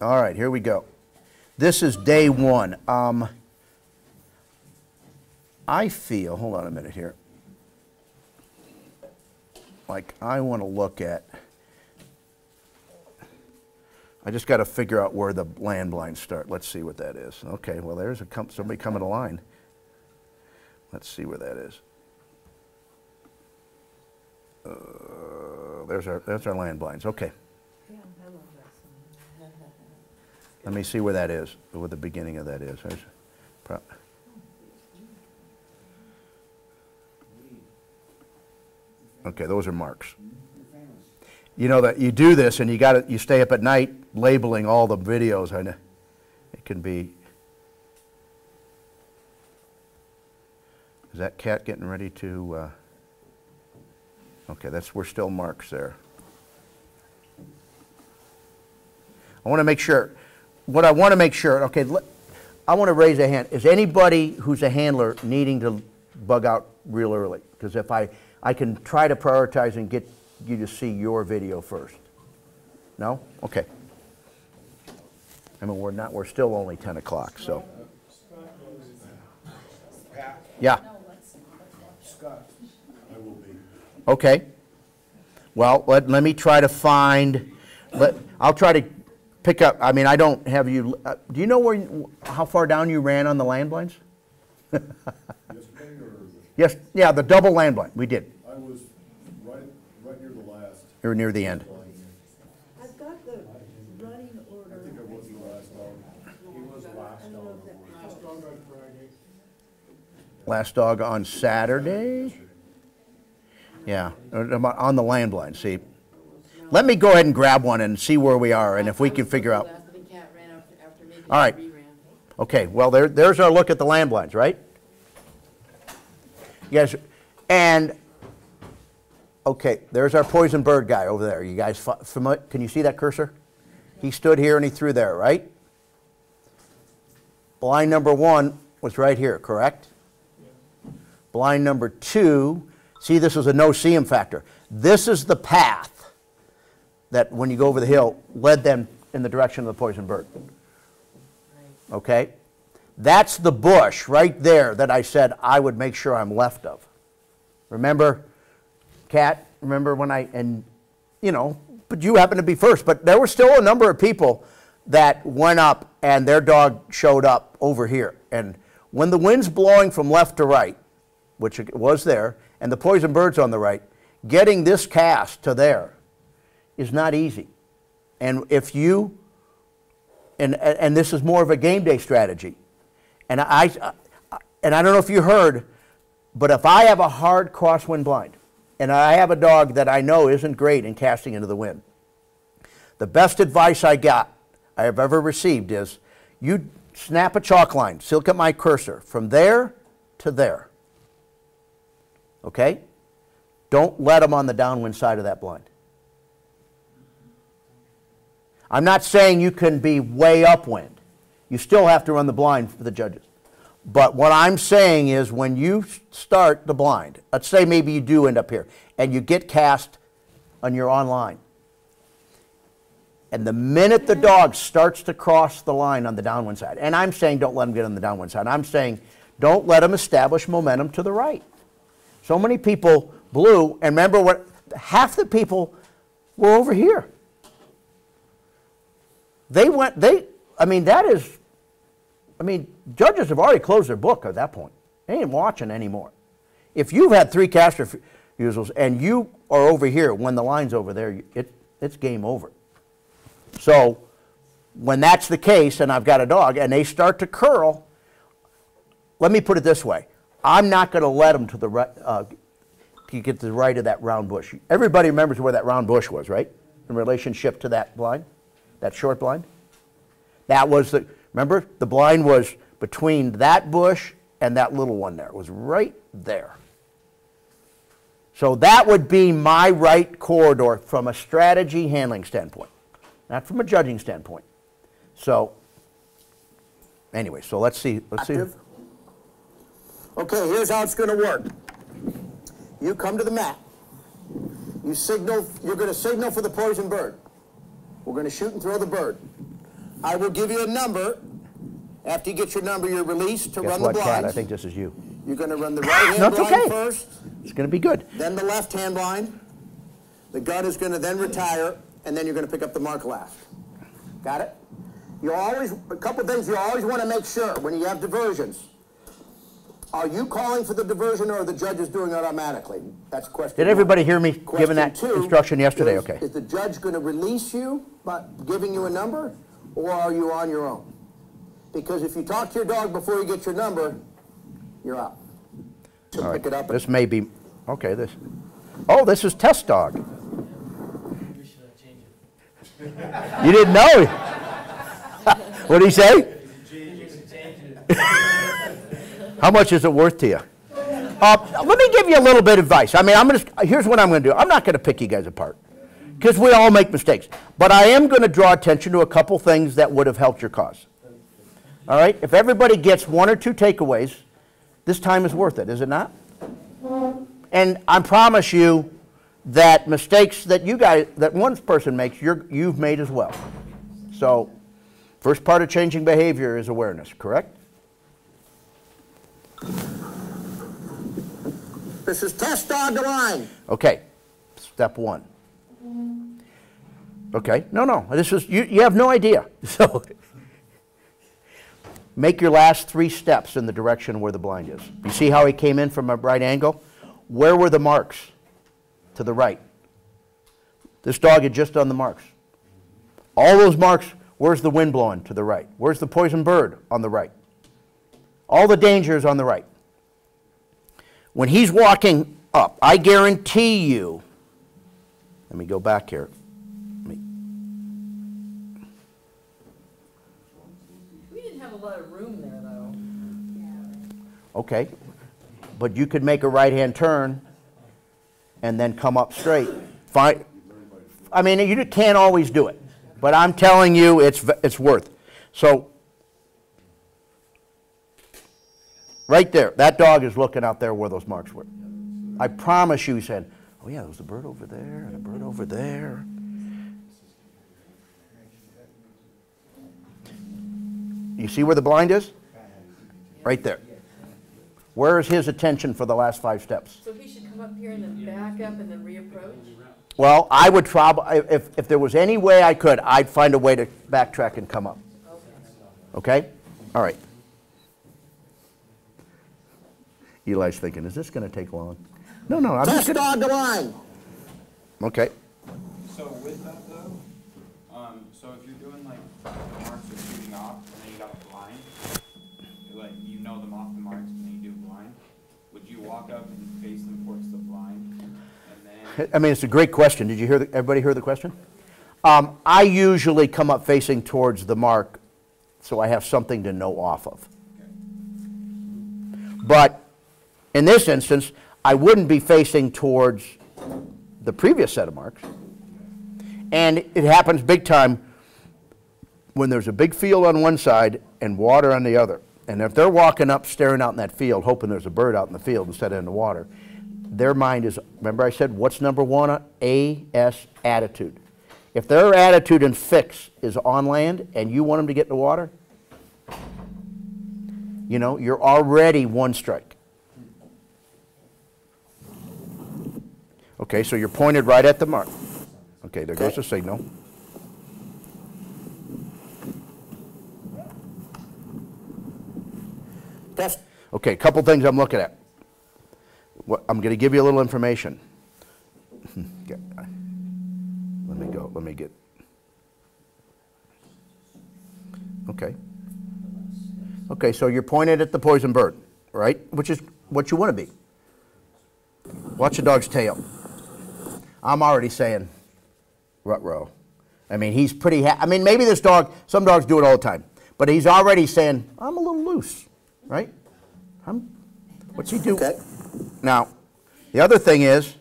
All right, here we go. This is day one. I feel, hold on a minute here, like I want to look at, I just got to figure out where the land blinds start. Let's see what that is. Okay, well there's somebody coming to line. Let's see where that is. There's our land blinds. Okay. Let me see where that is, where the beginning of that is. Okay, those are marks. You know that you do this and you stay up at night labeling all the videos. I know it can be Is that cat getting ready to, okay, we're still marks there. I want to make sure, what I want to make sure, okay, I want to raise a hand. Is anybody who's a handler needing to bug out real early? Because if I can try to prioritize and get you to see your video first. No? Okay. I mean, we're still only 10 o'clock, so. Yeah. Okay. Well, let me try to find, I'll try to pick up, I mean, I don't have you, do you know how far down you ran on the landlines? Yes, yeah, the double landline, we did. I was right near the last. You were near the end. I've got the running order. I think I was the last dog. He was the last dog. Last dog on Friday. Last dog on Saturday? Yeah, on the landline, see. Let me go ahead and grab one and see where we are and if we can figure out. All right. Okay, well, there's our look at the landlines, right? Yes, and, okay, there's our poison bird guy over there. You guys familiar? Can you see that cursor? He stood here and he threw there, right? Blind number 1 was right here, correct? Blind number 2, see, this is a no-see-em factor. This is the path that, when you go over the hill, led them in the direction of the poison bird. Okay? That's the bush right there that I said I would make sure I'm left of. Remember, Kat? Remember when and you know, but you happened to be first. But there were still a number of people that went up and their dog showed up over here. And when the wind's blowing from left to right, which it was there, and the poison bird's on the right, getting this cast to there is not easy. And if you, and this is more of a game day strategy. And I don't know if you heard, but if I have a hard crosswind blind, and I have a dog that I know isn't great in casting into the wind, the best advice I have ever received is, you snap a chalk line, so look at my cursor, from there to there. Okay? Don't let them on the downwind side of that blind. I'm not saying you can be way upwind. You still have to run the blind for the judges. But what I'm saying is, when you start the blind, let's say maybe you do end up here, and you get cast on your online, and the minute the dog starts to cross the line on the downwind side, and I'm saying don't let him get on the downwind side, I'm saying don't let him establish momentum to the right. So many people blew, and remember what, half the people were over here. I mean, judges have already closed their book at that point. They ain't watching anymore. If you've had 3 cast refusals and you are over here when the line's over there, it's game over. So when that's the case and I've got a dog and they start to curl, let me put it this way. I'm not going to let them to the right, get to the right of that round bush. Everybody remembers where that round bush was, right? In relationship to that blind, that short blind. That was remember, the blind was between that bush and that little one there. It was right there. So that would be my right corridor from a strategy handling standpoint, not from a judging standpoint. So anyway, so let's see. Okay, here's how it's going to work. You come to the mat. You signal, you're going to signal for the poison bird. We're going to shoot and throw the bird. I will give you a number. After you get your number, you're released to run the blinds. Kat, I think this is you. You're going to run the right hand blind first. It's going to be good. Then the left hand blind. The gun is going to then retire, and then you're going to pick up the mark last. Got it? You always, a couple things you always want to make sure when you have diversions. Are you calling for the diversion, or are the judges doing it automatically? That's question one. Did everybody hear me giving that instruction yesterday? Okay. Is the judge going to release you by giving you a number, or are you on your own? Because if you talk to your dog before you get your number, you're out. So pick it up. This may be, okay, this. Oh, this is test dog. You didn't know? What did he say? How much is it worth to you? Let me give you a little bit of advice. I mean, here's what I'm going to do. I'm not going to pick you guys apart because we all make mistakes. But I am going to draw attention to a couple things that would have helped your cause. All right? If everybody gets 1 or 2 takeaways, this time is worth it, is it not? And I promise you that mistakes that that one person makes, you've made as well. So, first part of changing behavior is awareness, correct? This is test dog the line. Okay, step 1. Okay, no, this is, you have no idea. So, make your last 3 steps in the direction where the blind is. You see how he came in from a right angle? Where were the marks? To the right. This dog had just done the marks. All those marks, where's the wind blowing? To the right. Where's the poison bird? On the right. All the danger is on the right. When he's walking up, I guarantee you, let me go back here. We didn't have a lot of room there, though. Okay, but you could make a right-hand turn and then come up straight. Fine. I mean, you can't always do it, but I'm telling you it's worth. So, right there, that dog is looking out there where those marks were. I promise you, he said, oh yeah, there's a bird over there and a bird over there. You see where the blind is? Right there. Where is his attention for the last 5 steps? So he should come up here and then back up and then reapproach? Well, I would probably, if there was any way I could, I'd find a way to backtrack and come up. Okay? All right. Eli's thinking, is this going to take long? No, I'm just going to... Test dog the line. Okay. So with that though, so if you're doing like the marks are shooting off and then you got a blind, like you know them off the marks and then you do blind, would you walk up and face them towards the blind and then? I mean, it's a great question. Did you hear everybody hear the question? I usually come up facing towards the mark so I have something to know off of. Okay. But in this instance, I wouldn't be facing towards the previous set of marks. And it happens big time when there's a big field on one side and water on the other. And if they're walking up, staring out in that field, hoping there's a bird out in the field instead of in the water, their mind is, remember I said, what's number 1? A-S, attitude. If their attitude and fix is on land and you want them to get in the water, you know, you're already 1 strike. Okay, so you're pointed right at the mark. Okay, there goes the signal. Test. Okay, a couple things I'm looking at. I'm going to give you a little information. Let me get. Okay. Okay, so you're pointed at the poison bird, right? Which is what you want to be. Watch the dog's tail. I'm already saying, ruh-roh. I mean, he's pretty, I mean, maybe this dog, some dogs do it all the time, but he's already saying, I'm a little loose, right? What's he do? Okay. Now, the other thing is,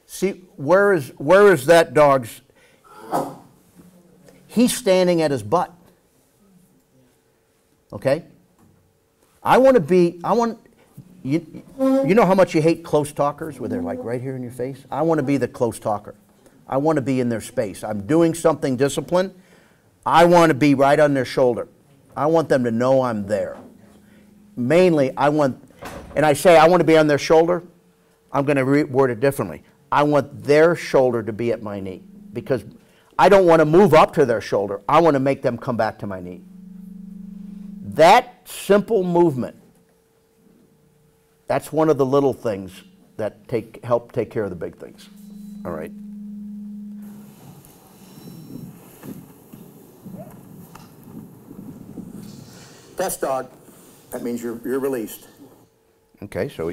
see, where is that dog's, he's standing at his butt, okay? You know how much you hate close talkers where they're like right here in your face? I want to be the close talker. I want to be in their space. I'm doing something disciplined. I want to be right on their shoulder. I want them to know I'm there. Mainly, I want to be on their shoulder, I'm going to word it differently. I want their shoulder to be at my knee because I don't want to move up to their shoulder. I want to make them come back to my knee. That simple movement, that's one of the little things that help take care of the big things. All right. Test dog. That means you're released. Okay, so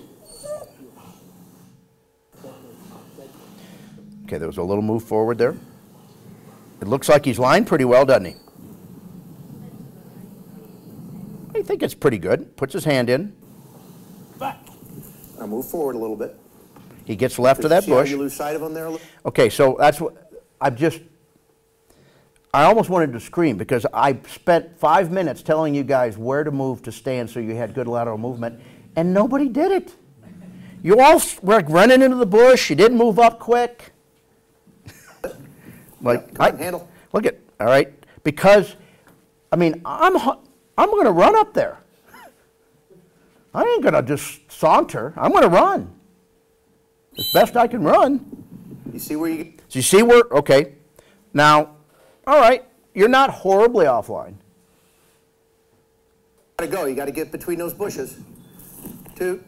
okay, there was a little move forward there. It looks like he's lined pretty well, doesn't he? I think it's pretty good. Puts his hand in. Now move forward a little bit. He gets left of that See how bush. you lose sight of him there a little? Okay, so that's what, I almost wanted to scream because I spent 5 minutes telling you guys where to move to stand so you had good lateral movement, and nobody did it. You all were running into the bush, you didn't move up quick. Like, Come on, handle. Look at, all right, because, I mean, I'm going to run up there. I ain't going to just saunter. I'm going to run. As best I can run. You see where you... So you see where, okay. Now, all right, you're not horribly offline. Gotta go, you gotta get between those bushes. Toot.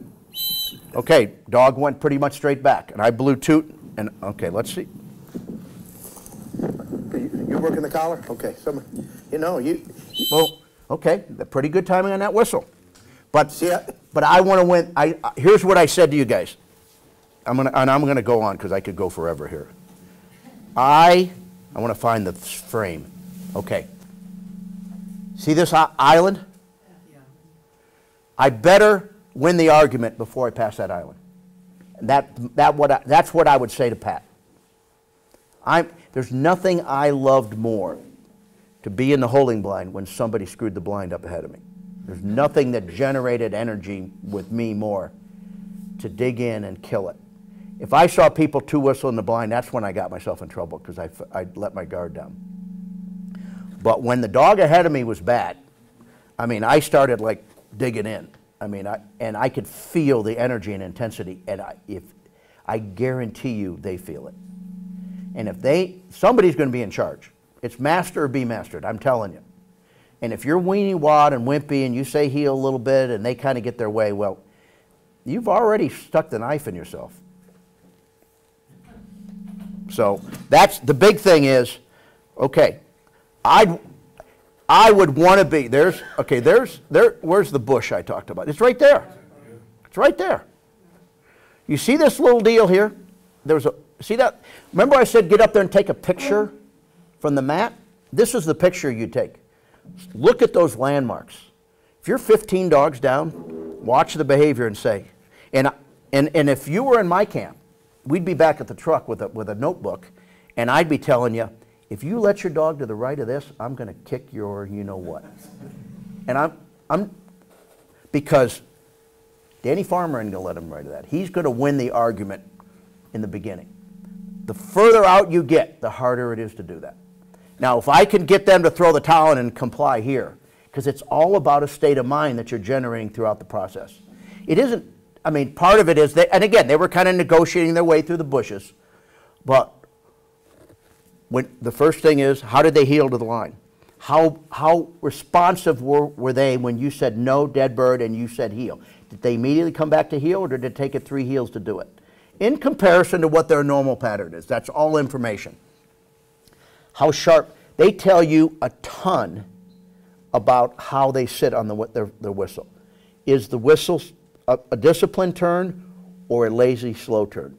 Okay, dog went pretty much straight back, and I blew toot, and, okay, let's see. You're working the collar? Okay, Well, okay, pretty good timing on that whistle. But I want to win. Here's what I said to you guys. I'm gonna go on because I could go forever here. I want to find the frame. Okay. See this island? Yeah. I better win the argument before I pass that island. And that's what I would say to Pat. There's nothing I loved more to be in the holding blind when somebody screwed the blind up ahead of me. There's nothing that generated energy with me more to dig in and kill it. If I saw people two whistle in the blind, that's when I got myself in trouble because I let my guard down. But when the dog ahead of me was bad, I mean, I started like digging in. I mean, I could feel the energy and intensity, and I guarantee you they feel it. And if somebody's going to be in charge. It's master or be mastered, I'm telling you. And if you're weenie wad and wimpy and you say heel a little bit and they kind of get their way, well, you've already stuck the knife in yourself. So that's the big thing is, okay, I would want to be, where's the bush I talked about? It's right there. It's right there. You see this little deal here? See that? Remember I said get up there and take a picture from the mat? This is the picture you take. Look at those landmarks. If you're 15 dogs down, watch the behavior and say, and if you were in my camp, we'd be back at the truck with a notebook, and I'd be telling you, if you let your dog to the right of this, I'm going to kick your you-know-what. And because Danny Farmer ain't going to let him right of that. He's going to win the argument in the beginning. The further out you get, the harder it is to do that. Now, if I can get them to throw the towel in and comply here, because it's all about a state of mind that you're generating throughout the process. It isn't, I mean, part of it is, and again, they were kind of negotiating their way through the bushes, but the first thing is, how did they heel to the line? How responsive were they when you said no, dead bird, and you said heel? Did they immediately come back to heel, or did it take it 3 heels to do it? In comparison to what their normal pattern is. That's all information. How sharp. They tell you a ton about how they sit on their whistle. Is the whistle a disciplined turn or a lazy, slow turn?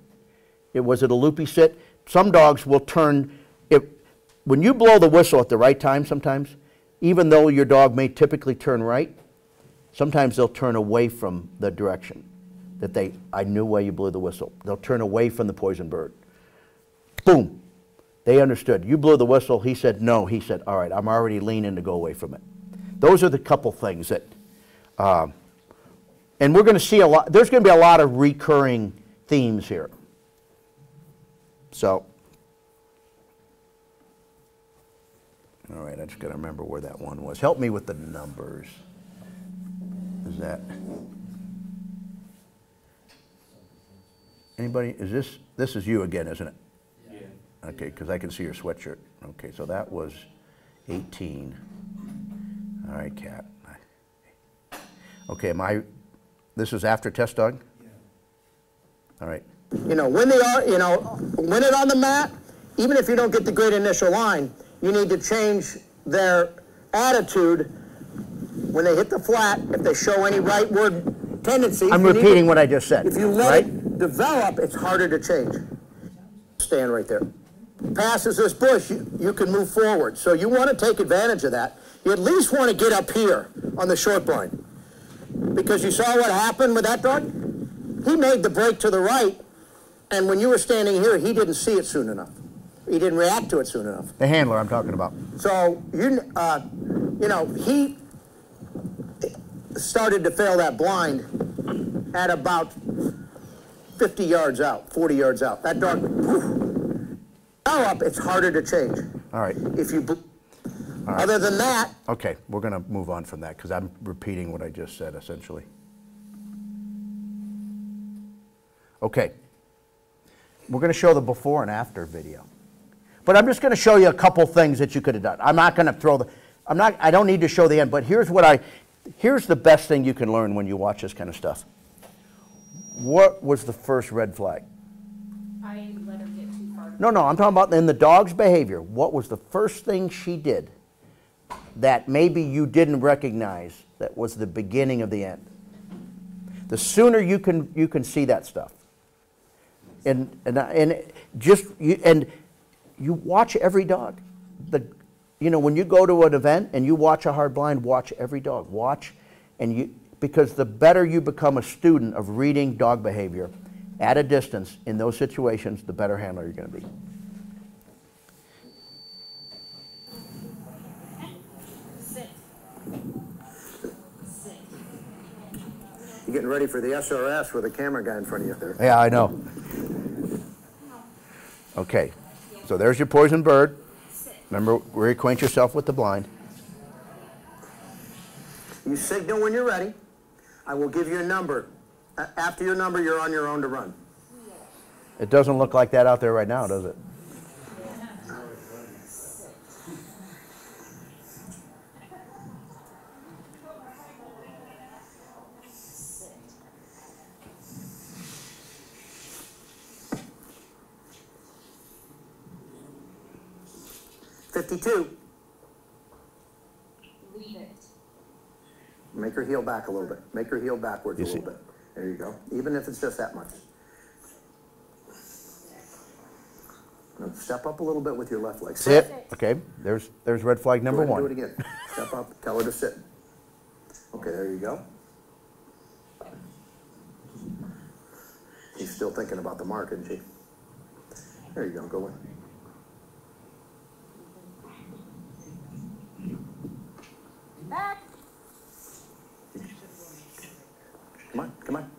Was it a loopy sit? Some dogs will turn. When you blow the whistle at the right time sometimes, even though your dog may typically turn right, sometimes they'll turn away from the direction that I knew why you blew the whistle. They'll turn away from the poison bird. Boom. They understood. You blew the whistle. He said no. He said, all right, I'm already leaning to go away from it. Those are the couple things that, and we're going to see a lot, there's going to be a lot of recurring themes here. So, all right, I just got to remember where that one was. Help me with the numbers. Is that, anybody, this is you again, isn't it? Yeah. Okay, because I can see your sweatshirt. Okay, so that was 18. All right, Cat. Okay, this is after test dog? Yeah. All right. Win it on the mat, even if you don't get the great initial line, you need to change their attitude when they hit the flat, if they show any rightward tendency. I'm repeating what I just said. If you let it develop, it's harder to change. Stand right there. Passes this bush, you can move forward. So you want to take advantage of that. You at least want to get up here on the short blind. Because you saw what happened with that dog? he made the break to the right, and when you were standing here, he didn't see it soon enough. He didn't react to it soon enough. The handler I'm talking about. So, you know, he started to fail that blind at about 50 yards out, 40 yards out. That dog, whew, now up, it's harder to change. All right. If you, All right. other than that. Okay, we're going to move on from that because I'm repeating what I just said, essentially. Okay. We're going to show the before and after video. But I'm just going to show you a couple things that you could have done. I'm not going to throw the, I don't need to show the end, but here's the best thing you can learn when you watch this kind of stuff. What was the first red flag? I let her get too far. No, I'm talking about in the dog's behavior. What was the first thing she did that maybe you didn't recognize that was the beginning of the end? The sooner you can see that stuff. And you watch every dog. When you go to an event and you watch a hard blind, watch every dog. Watch, because the better you become a student of reading dog behavior at a distance in those situations, the better handler you're going to be. Sit. Sit. You're getting ready for the SRS with a camera guy in front of you there. Yeah, I know. Okay, so there's your poison bird. Remember, reacquaint yourself with the blind. You signal when you're ready. I will give you a number. After your number, you're on your own to run. It doesn't look like that out there right now, does it? $52. Leave it. Make her heel back a little bit. Make her heel backwards a little bit. There you go. Even if it's just that much. Now step up a little bit with your left leg. Sit. Okay, there's red flag number one. Do it again. Step up. Tell her to sit. Okay, there you go. She's still thinking about the mark, isn't she? There you go. Go in. Back. Come on.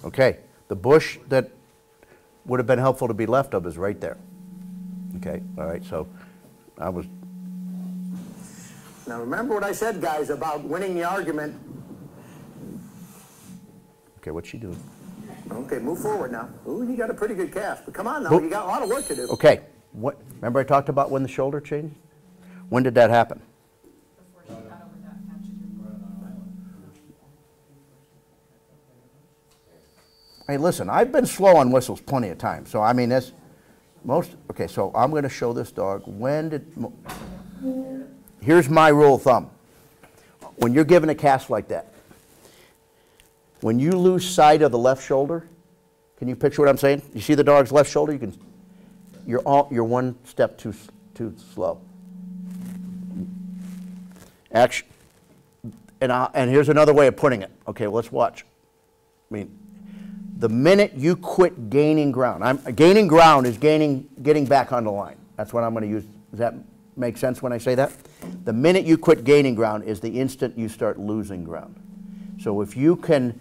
Okay, the bush that would have been helpful to be left of is right there. Okay, all right, so I was... Now remember what I said, guys, about winning the argument. Okay, what's she doing? Okay, move forward now. Ooh, you got a pretty good cast, but come on now, you got a lot of work to do. Okay, remember I talked about when the shoulder changed? When did that happen? Before she got over that patch. Hey, listen, I've been slow on whistles plenty of times, so I mean, okay, so I'm going to show this dog, here's my rule of thumb. When you're given a cast like that, when you lose sight of the left shoulder, can you picture what I'm saying? You see the dog's left shoulder? You're one step too slow. Actually, and here's another way of putting it. Okay, well, let's watch. I mean, the minute you quit gaining ground, gaining ground is getting back on the line. That's what I'm going to use. Does that make sense when I say that? The minute you quit gaining ground is the instant you start losing ground. So if you can,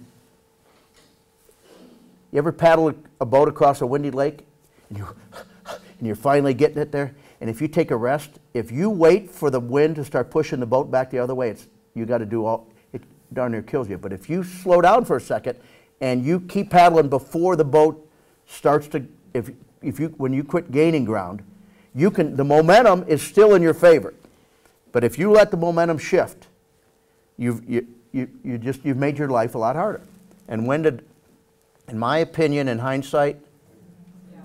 you ever paddle a boat across a windy lake and you're finally getting it there? And if you take a rest, if you wait for the wind to start pushing the boat back the other way, you got to do it darn near kills you. But if you slow down for a second and you keep paddling before the boat starts to, when you quit gaining ground, the momentum is still in your favor. But if you let the momentum shift, you've made your life a lot harder. And in my opinion, in hindsight,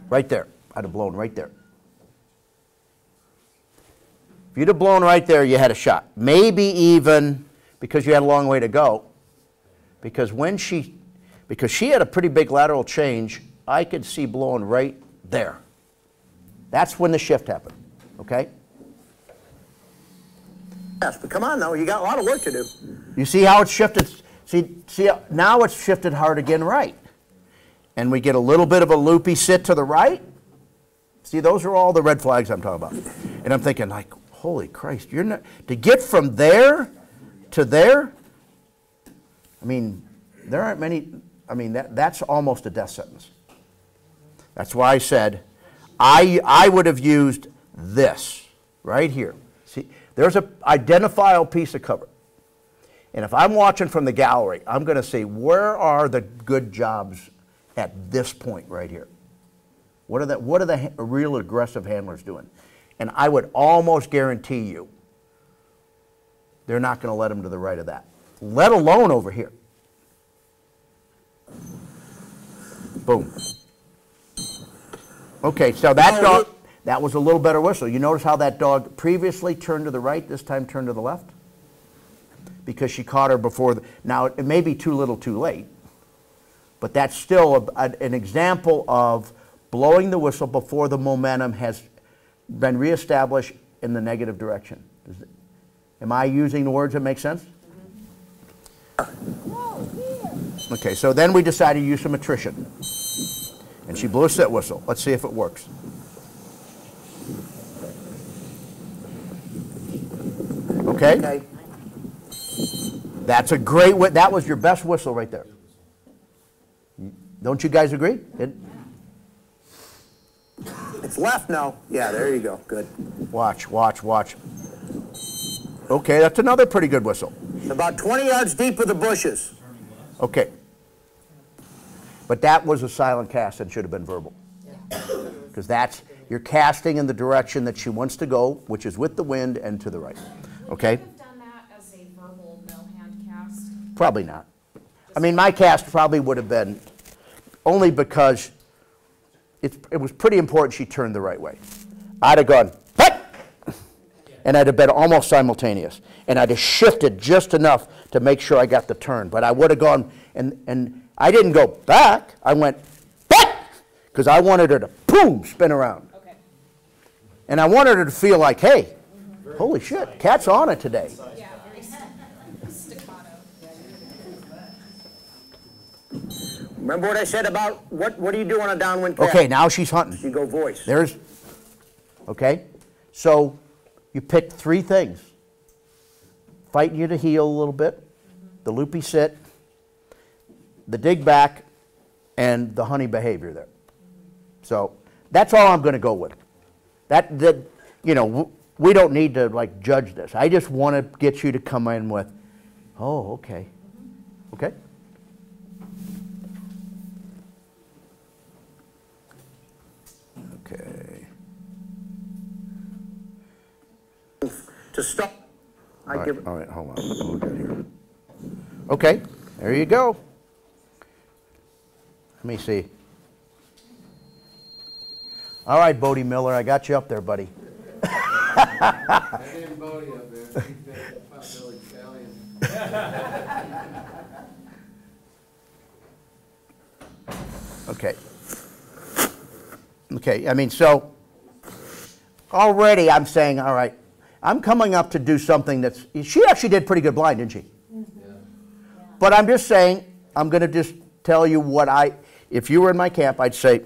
right there, I'd have blown right there. If you'd have blown right there, you had a shot. Maybe even because you had a long way to go. Because she had a pretty big lateral change, I could see blowing right there. That's when the shift happened, okay? Yes, but come on now, you got a lot of work to do. You see how it shifted See, now it's shifted hard again right. And we get a little bit of a loopy sit to the right. See, those are all the red flags I'm talking about. And I'm thinking, like, holy Christ, you're not, to get from there to there, I mean, there aren't many, I mean, that's almost a death sentence. That's why I said, I would have used this right here. See, there's an identifiable piece of cover. And if I'm watching from the gallery, I'm going to say, where are the good jobs at this point right here? What are the real aggressive handlers doing? And I would almost guarantee you they're not going to let them to the right of that, let alone over here. Boom. Okay, so that dog, that was a little better whistle. You notice how that dog previously turned to the right, this time turned to the left? Because she caught her before. Now, it may be too little too late, but that's still an example of blowing the whistle before the momentum has been reestablished in the negative direction. Am I using the words that make sense? Okay, so then we decided to use some attrition. And she blew a sit whistle. Let's see if it works. Okay? That's a great whistle. That was your best whistle right there. Don't you guys agree? It's left now. Yeah, there you go. Good. Watch, watch, watch. Okay, that's another pretty good whistle. About 20 yards deep of the bushes. Okay. But that was a silent cast and should have been verbal. Because that's, you're casting in the direction that she wants to go, which is with the wind and to the right. Okay? Would you have done that as a verbal no-hand cast? Probably not. I mean, my cast probably would have been, only because it was pretty important she turned the right way. I'd have gone, "Hut!" And I'd have been almost simultaneous. And I'd have shifted just enough to make sure I got the turn. But I would have gone, and I didn't go back. I went, "Hut!" Because I wanted her to, boom, spin around. Okay. And I wanted her to feel like, hey, holy shit, cat's on it today. Yeah, very staccato. Remember what I said about what do you do on a downwind cast? Okay, now she's hunting. You go voice. There's, okay, so you picked three things. Fighting you to heel a little bit, the loopy sit, the dig back, and the honey behavior there. So that's all I'm going to go with. That you know, we don't need to like judge this. I just want to get you to come in with, oh, okay, okay. Okay. To stop. All right, hold on. Let's look at here. Okay, there you go. Let me see. All right, Bodie Miller, I got you up there, buddy. I didn't Bodie up there. Potbelly Stallion. Okay. Okay, I mean, so already I'm saying, all right, I'm coming up to do something that's, she actually did pretty good blind, didn't she? Yeah. But I'm just saying, I'm going to just tell you what if you were in my camp, I'd say,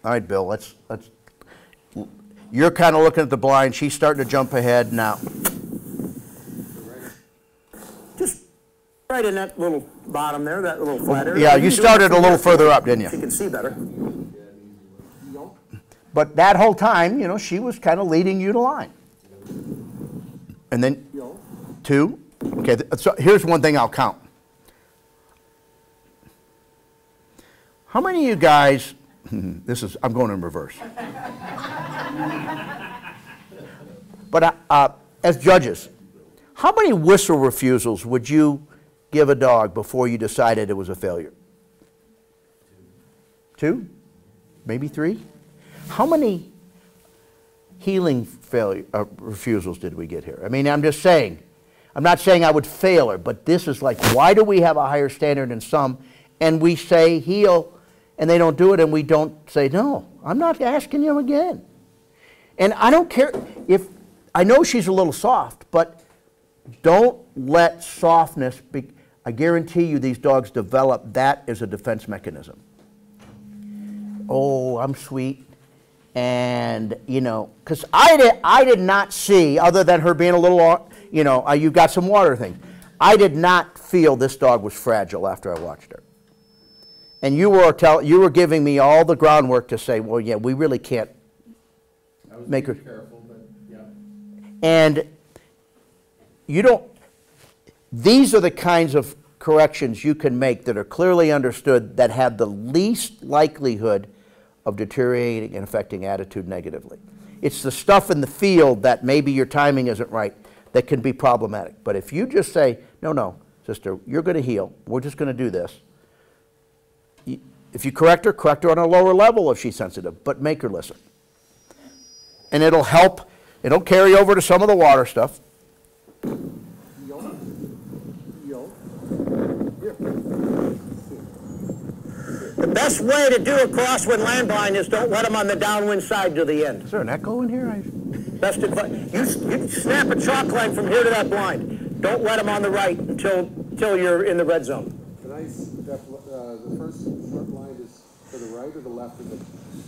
all right, Bill, let's you're kind of looking at the blind, she's starting to jump ahead now. Just right in that little bottom there, that little flat area. Yeah, you started a little further up, didn't you? You can see better. But that whole time, you know, she was kind of leading you to line. And then 2. Okay, so here's one thing I'll count. How many of you guys, I'm going in reverse. But as judges, how many whistle refusals would you give a dog before you decided it was a failure? 2? Maybe 3? How many healing refusals did we get here? I mean, I'm just saying. I'm not saying I would fail her, but this is like, why do we have a higher standard than some, and we say heal, and they don't do it, and we don't say, no, I'm not asking you again. And I don't care if, I know she's a little soft, but don't let softness be, I guarantee you these dogs develop that as a defense mechanism. Oh, I'm sweet. And, you know, because I did not see, other than her being a little, you know, you've got some water things. I did not feel this dog was fragile after I watched her. And you were giving me all the groundwork to say, well, yeah, we really can't make her careful, but yeah. And you don't, these are the kinds of corrections you can make that are clearly understood, that have the least likelihood of deteriorating and affecting attitude negatively. It's the stuff in the field that maybe your timing isn't right that can be problematic. But if you just say, no, no, sister, you're going to heal. We're just going to do this. If you correct her on a lower level if she's sensitive, but make her listen. And it'll help. It'll carry over to some of the water stuff. The best way to do a crosswind land blind is don't let them on the downwind side to the end. Is there an echo in here? Best advice. You snap a chalk line from here to that blind. Don't let them on the right until you're in the red zone. The first front blind is to the right or the left of the...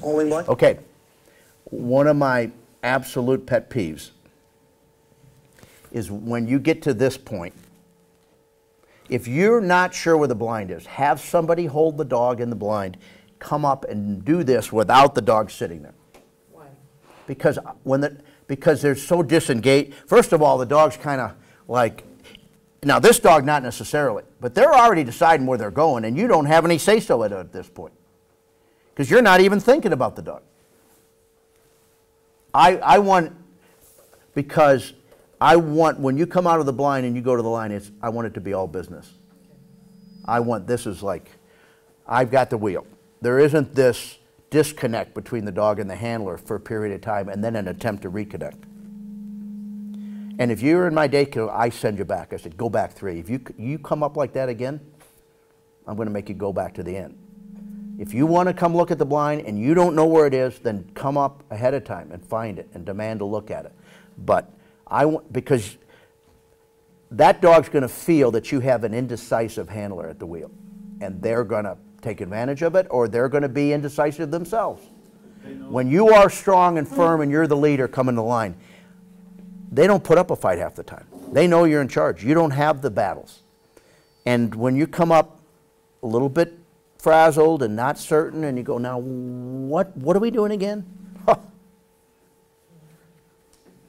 Only one? Okay. One of my absolute pet peeves is when you get to this point, if you're not sure where the blind is, have somebody hold the dog in the blind, come up and do this without the dog sitting there. Why? Because they're so disengaged. First of all, the dog's kind of like, now this dog not necessarily, but they're already deciding where they're going, and you don't have any say-so at this point, because you're not even thinking about the dog. I want, when you come out of the blind and you go to the line, I want it to be all business. This is like, I've got the wheel. There isn't this disconnect between the dog and the handler for a period of time and then an attempt to reconnect. And if you're in my daycare, I send you back. I said, go back 3. If you come up like that again, I'm going to make you go back to the end. If you want to come look at the blind and you don't know where it is, then come up ahead of time and find it and demand to look at it. But because that dog's going to feel that you have an indecisive handler at the wheel, and they're going to take advantage of it, or they're going to be indecisive themselves. When you are strong and firm and you're the leader coming to the line, they don't put up a fight half the time. They know you're in charge. You don't have the battles. And when you come up a little bit frazzled and not certain, and you go, now what are we doing again? Huh.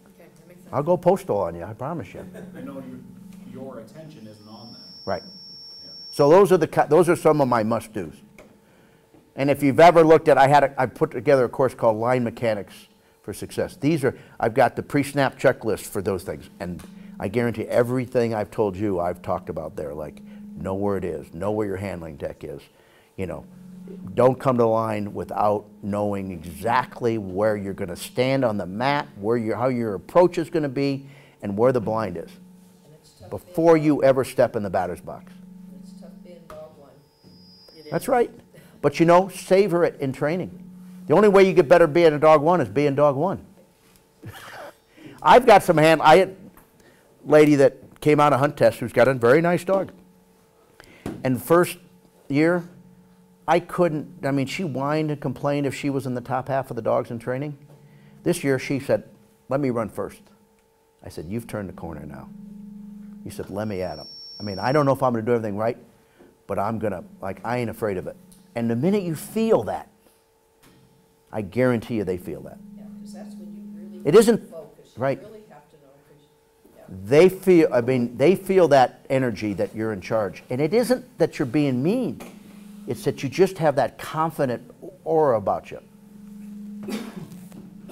Okay, that makes sense. I'll go postal on you, I promise you. I know your attention isn't on that. Right. So those are some of my must-dos. And if you've ever looked at, I put together a course called Line Mechanics for Success. I've got the pre-snap checklist for those things, and I guarantee everything I've told you I've talked about there, like know where it is, know where your handling deck is. You know, don't come to the line without knowing exactly where you're going to stand on the mat, how your approach is going to be, and where the blind is before you ever step in the batter's box. It's tough being dog one. That's right. But you know, savor it in training. The only way you get better being a dog one is being dog one. I've got I had a lady that came out of hunt test who's got a very nice dog. And first year, she whined and complained if she was in the top half of the dogs in training. This year she said, let me run first. I said, you've turned the corner now. He said, let me at him. I don't know if I'm going to do everything right, but I'm going to, I ain't afraid of it. And the minute you feel that, I guarantee you they feel that. Yeah, because that's when you really It isn't, focus. right. You really have to know. They feel that energy that you're in charge. And it isn't that you're being mean. It's that you just have that confident aura about you.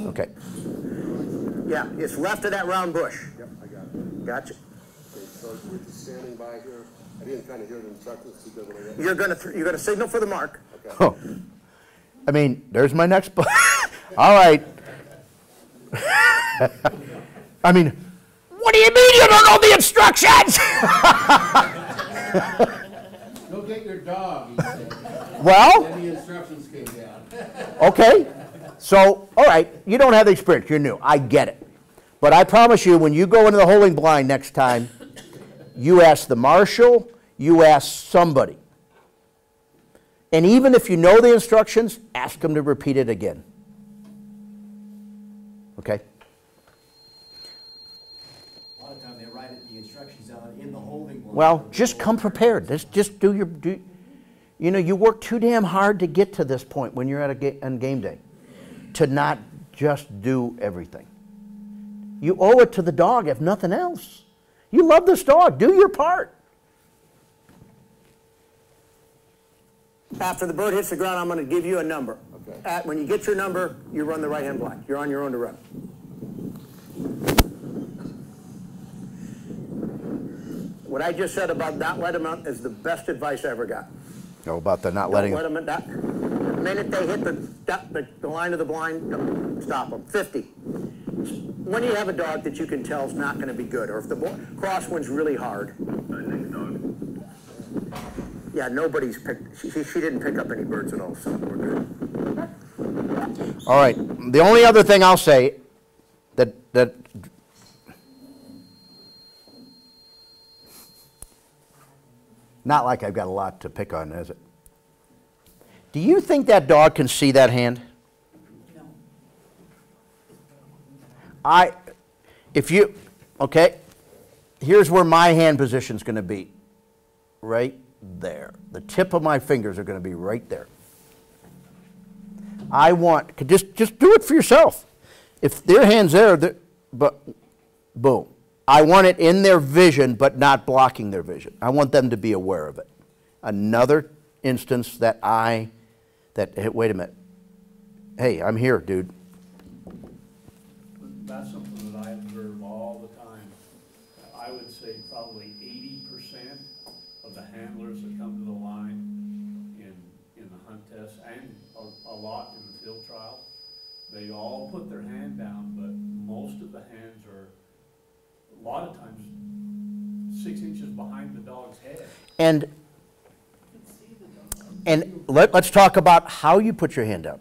Okay. Yeah, it's left of that round bush. Yep, I got it. Gotcha. Okay, so we're just standing by here. I didn't kind of hear the instructions too good when I got... You're gonna signal for the mark. Okay. Oh. There's my next book. All right. What do you mean you don't know the instructions? Go get your dog, he said. Well? Then the instructions came down. Okay. So, all right, you don't have the experience. You're new. I get it. But I promise you, when you go into the holding blind next time, you ask the marshal, you ask somebody. And even if you know the instructions, ask them to repeat it again. Okay? A lot of times they write the instructions down in the holding block. Well, just come prepared. Just do your, you know, you work too damn hard to get to this point when you're at on game day, to not just do everything. You owe it to the dog, if nothing else. You love this dog. Do your part. After the bird hits the ground, I'm going to give you a number. Okay. When you get your number, you run the right-hand blind. You're on your own to run. What I just said about not letting them out is the best advice I ever got. Oh, about the not letting Don't let them the minute they hit the line of the blind, don't stop them. 50. When you have a dog that you can tell is not going to be good, or if the crosswind's really hard. Yeah, nobody's picked, she didn't pick up any birds at all, so we're good. All right. The only other thing I'll say that not like I've got a lot to pick on, is it? Do you think that dog can see that hand? No. Okay, here's where my hand position's going to be. Right there. The tip of my fingers are going to be right there. I want, just do it for yourself. If their hand's there, but boom. I want it in their vision, but not blocking their vision. I want them to be aware of it. Another instance that hey, wait a minute. Hey, I'm here, dude. That's something that I observe all the time. I would say probably 80% of the handlers that come to the line in the hunt test and a lot in the field trial, they all put their hand down, but most of the hands are a lot of times 6 inches behind the dog's head. And let's talk about how you put your hand down.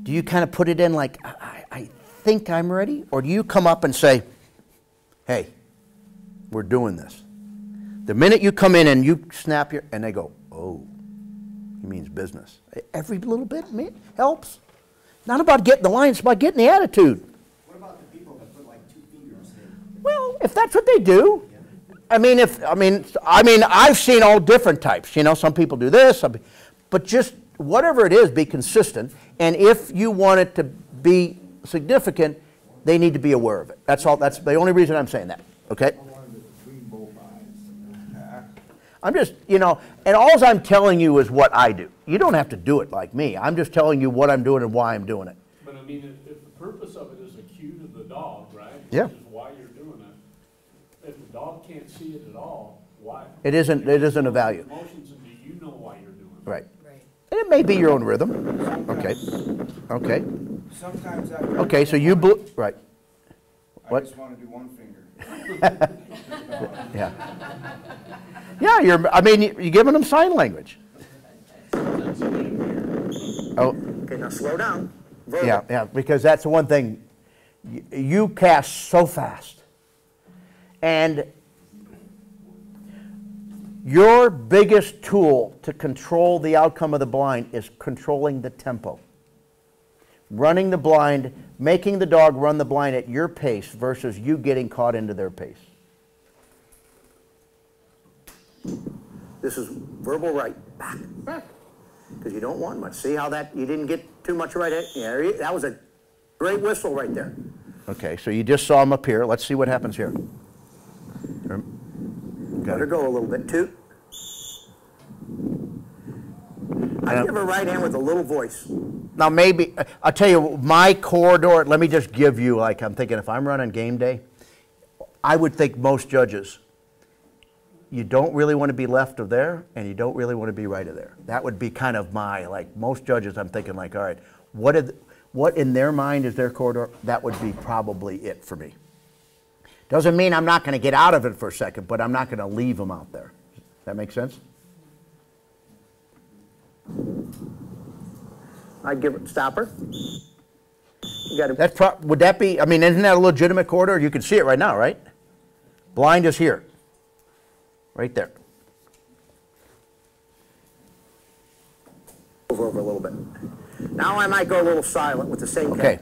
Do you kind of put it in like, I think I'm ready? Or do you come up and say, hey, we're doing this? The minute you come in and you snap and they go, oh, he means business. Every little bit helps. Not about getting the line, it's about getting the attitude. What about the people that put like 2 fingers in? Well, if that's what they do, I've seen all different types. You know, some people do this, but just whatever it is, be consistent. And if you want it to be significant, they need to be aware of it. That's all. That's the only reason I'm saying that. Okay. I'm just, you know, and all I'm telling you is what I do. You don't have to do it like me. I'm just telling you what I'm doing and why I'm doing it. But I mean, if the purpose of it is a cue to the dog, right? Yeah. Which is why you're doing it. If the dog can't see it at all, why? It isn't a value. Emotions, and do you know why you're doing it? Right. And it may be your own rhythm. Okay. Okay. Sometimes okay, so you right. I just want to do one finger. Yeah. Yeah, you're giving them sign language. Oh. Okay, now slow down. Verbal. Yeah, because that's the one thing. You cast so fast. And your biggest tool to control the outcome of the blind is controlling the tempo. Running the blind, making the dog run the blind at your pace versus you getting caught into their pace. This is verbal right. Back. Because you don't want much. See how you didn't get too much right at? Yeah, that was a great whistle right there. Okay, so you just saw him up here. Let's see what happens here. Let her go a little bit. Toot. I give her right hand with a little voice. Now maybe, I'll tell you, my corridor, let me just give you, like I'm thinking if I'm running game day, I would think most judges, you don't really want to be left of there, and you don't really want to be right of there. That would be kind of like most judges, I'm thinking like, all right, what in their mind is their corridor? That would be probably it for me. Doesn't mean I'm not going to get out of it for a second, but I'm not going to leave them out there. That make sense? I'd give it, stop her. You got to. Would that be, I mean, isn't that a legitimate corridor? You can see it right now, right? Blind is here. Right there. over a little bit. Now I might go a little silent with the same Okay.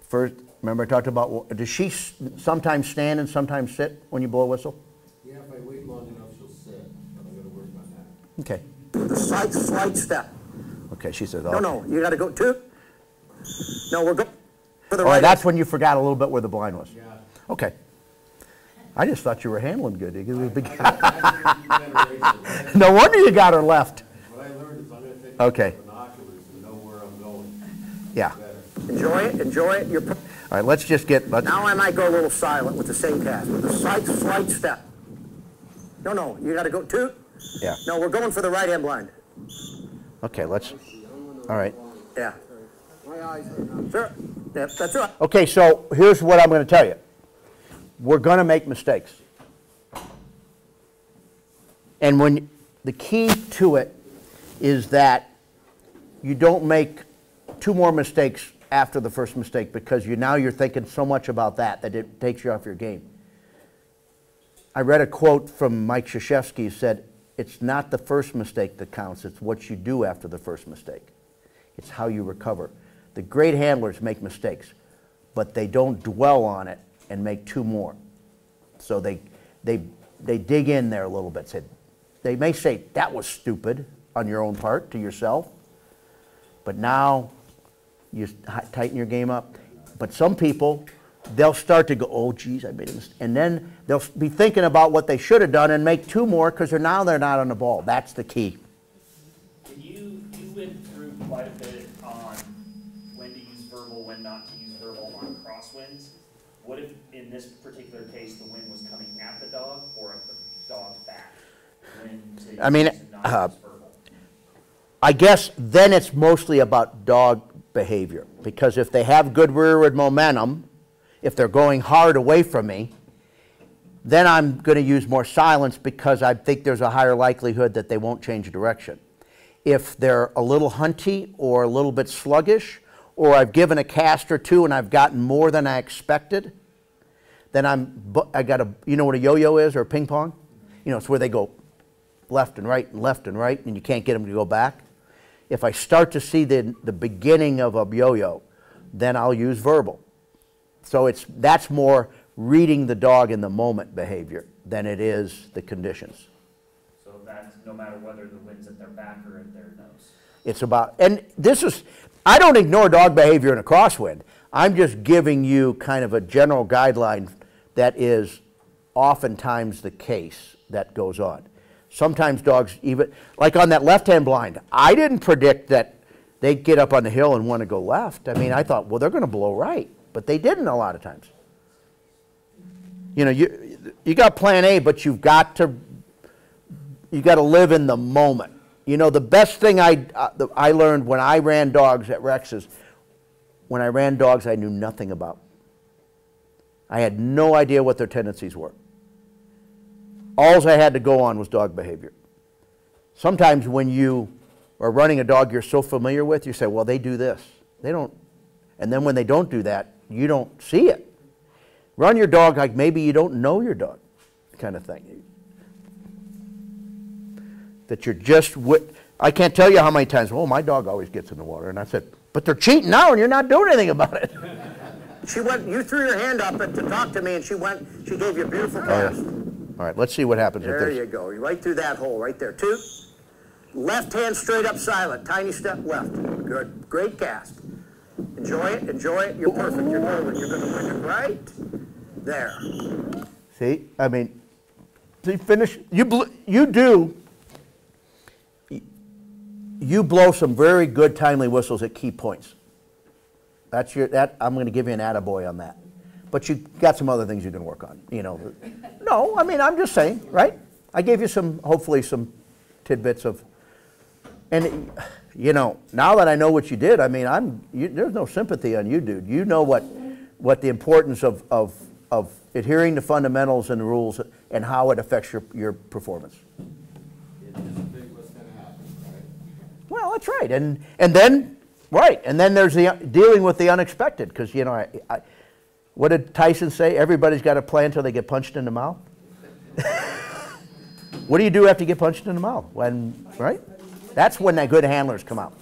First, remember I talked about, does she sometimes stand and sometimes sit when you blow a whistle? Yeah, if I wait long enough, she'll sit, but I'm gonna work on that. Okay. With a slight step. Okay, she says, No, okay. no, you gotta go two. No, we're going for the All right, right. that's when you forgot a little bit where the blind was. Yeah. Okay. I just thought you were handling good. It was big- What No wonder you got her left. I learned is I'm gonna take Okay. binoculars and know where I'm going. Yeah. Enjoy it, enjoy it. You're, All right, let's just get, now I might go a little silent with the same cast, with a slight step. No, no, you gotta go two. yeah. No, we're going for the right hand blind. Okay, let's, all right. Yeah. My eyes are not. Sure. Yeah, that's right. Okay, so here's what I'm going to tell you. We're going to make mistakes. And when the key to it is that you don't make two more mistakes after the first mistake, because now you're thinking so much about that it takes you off your game. I read a quote from Mike Krzyzewski who said, it's not the first mistake that counts, it's what you do after the first mistake. It's how you recover. The great handlers make mistakes, but they don't dwell on it and make two more. So they dig in there a little bit. They may say, that was stupid on your own part to yourself, but now you tighten your game up. But some people, they'll start to go, oh, geez, I made a mistake. And then they'll be thinking about what they should have done and make two more because they're not on the ball. That's the key. You went through quite a bit on when to use verbal, when not to use verbal on crosswinds. What if, in this particular case, the wind was coming at the dog or at the dog's back? When to I mean, use and not use verbal? I guess then it's mostly about dog behavior, because if they have good rearward momentum, if they're going hard away from me, then I'm going to use more silence because I think there's a higher likelihood that they won't change direction. If they're a little hunty or a little bit sluggish, or I've given a cast or two and I've gotten more than I expected, then I got a, you know what a yo-yo is, or a ping pong? You know, it's where they go left and right and left and right and you can't get them to go back. If I start to see the beginning of a yo-yo, then I'll use verbal. So that's more reading the dog in the moment behavior than it is the conditions. So that's no matter whether the wind's at their back or at their nose. It's about, and this is, I don't ignore dog behavior in a crosswind. I'm just giving you kind of a general guideline that is oftentimes the case that goes on. Sometimes dogs even, like on that left-hand blind, I didn't predict that they'd get up on the hill and want to go left. I mean, I thought, well, they're going to blow right, but they didn't a lot of times. You know, you got plan A, but you got to live in the moment. You know, the best thing I learned when I ran dogs at Rex's, when I ran dogs I knew nothing about. I had no idea what their tendencies were. All I had to go on was dog behavior. Sometimes when you are running a dog you're so familiar with, you say, well, they do this. They don't. And then when they don't do that, you don't see it. Run your dog like maybe you don't know your dog, kind of thing. That you're just, I can't tell you how many times, oh, my dog always gets in the water. And I said, but they're cheating now and you're not doing anything about it. She went, you threw your hand up to talk to me and she gave you a beautiful cast. Oh, yeah. All right, let's see what happens. There you go, right through that hole, right there. Two, left hand straight up silent, tiny step left. Good, great cast. Enjoy it, you're perfect, you're golden. You're going to win it right there. See, I mean, see, finish, you blow some very good timely whistles at key points. I'm going to give you an attaboy on that. But you got some other things you can work on, you know. No, I mean, I'm just saying, right? I gave you hopefully some tidbits of, and you know, now that I know what you did, I mean, there's no sympathy on you, dude. You know what the importance of adhering to fundamentals and rules and how it affects your performance. Well, that's right, and then right, and then there's the dealing with the unexpected, because you know, what did Tyson say? Everybody's got a plan until they get punched in the mouth. What do you do after you get punched in the mouth? Right? That's when the good handlers come out.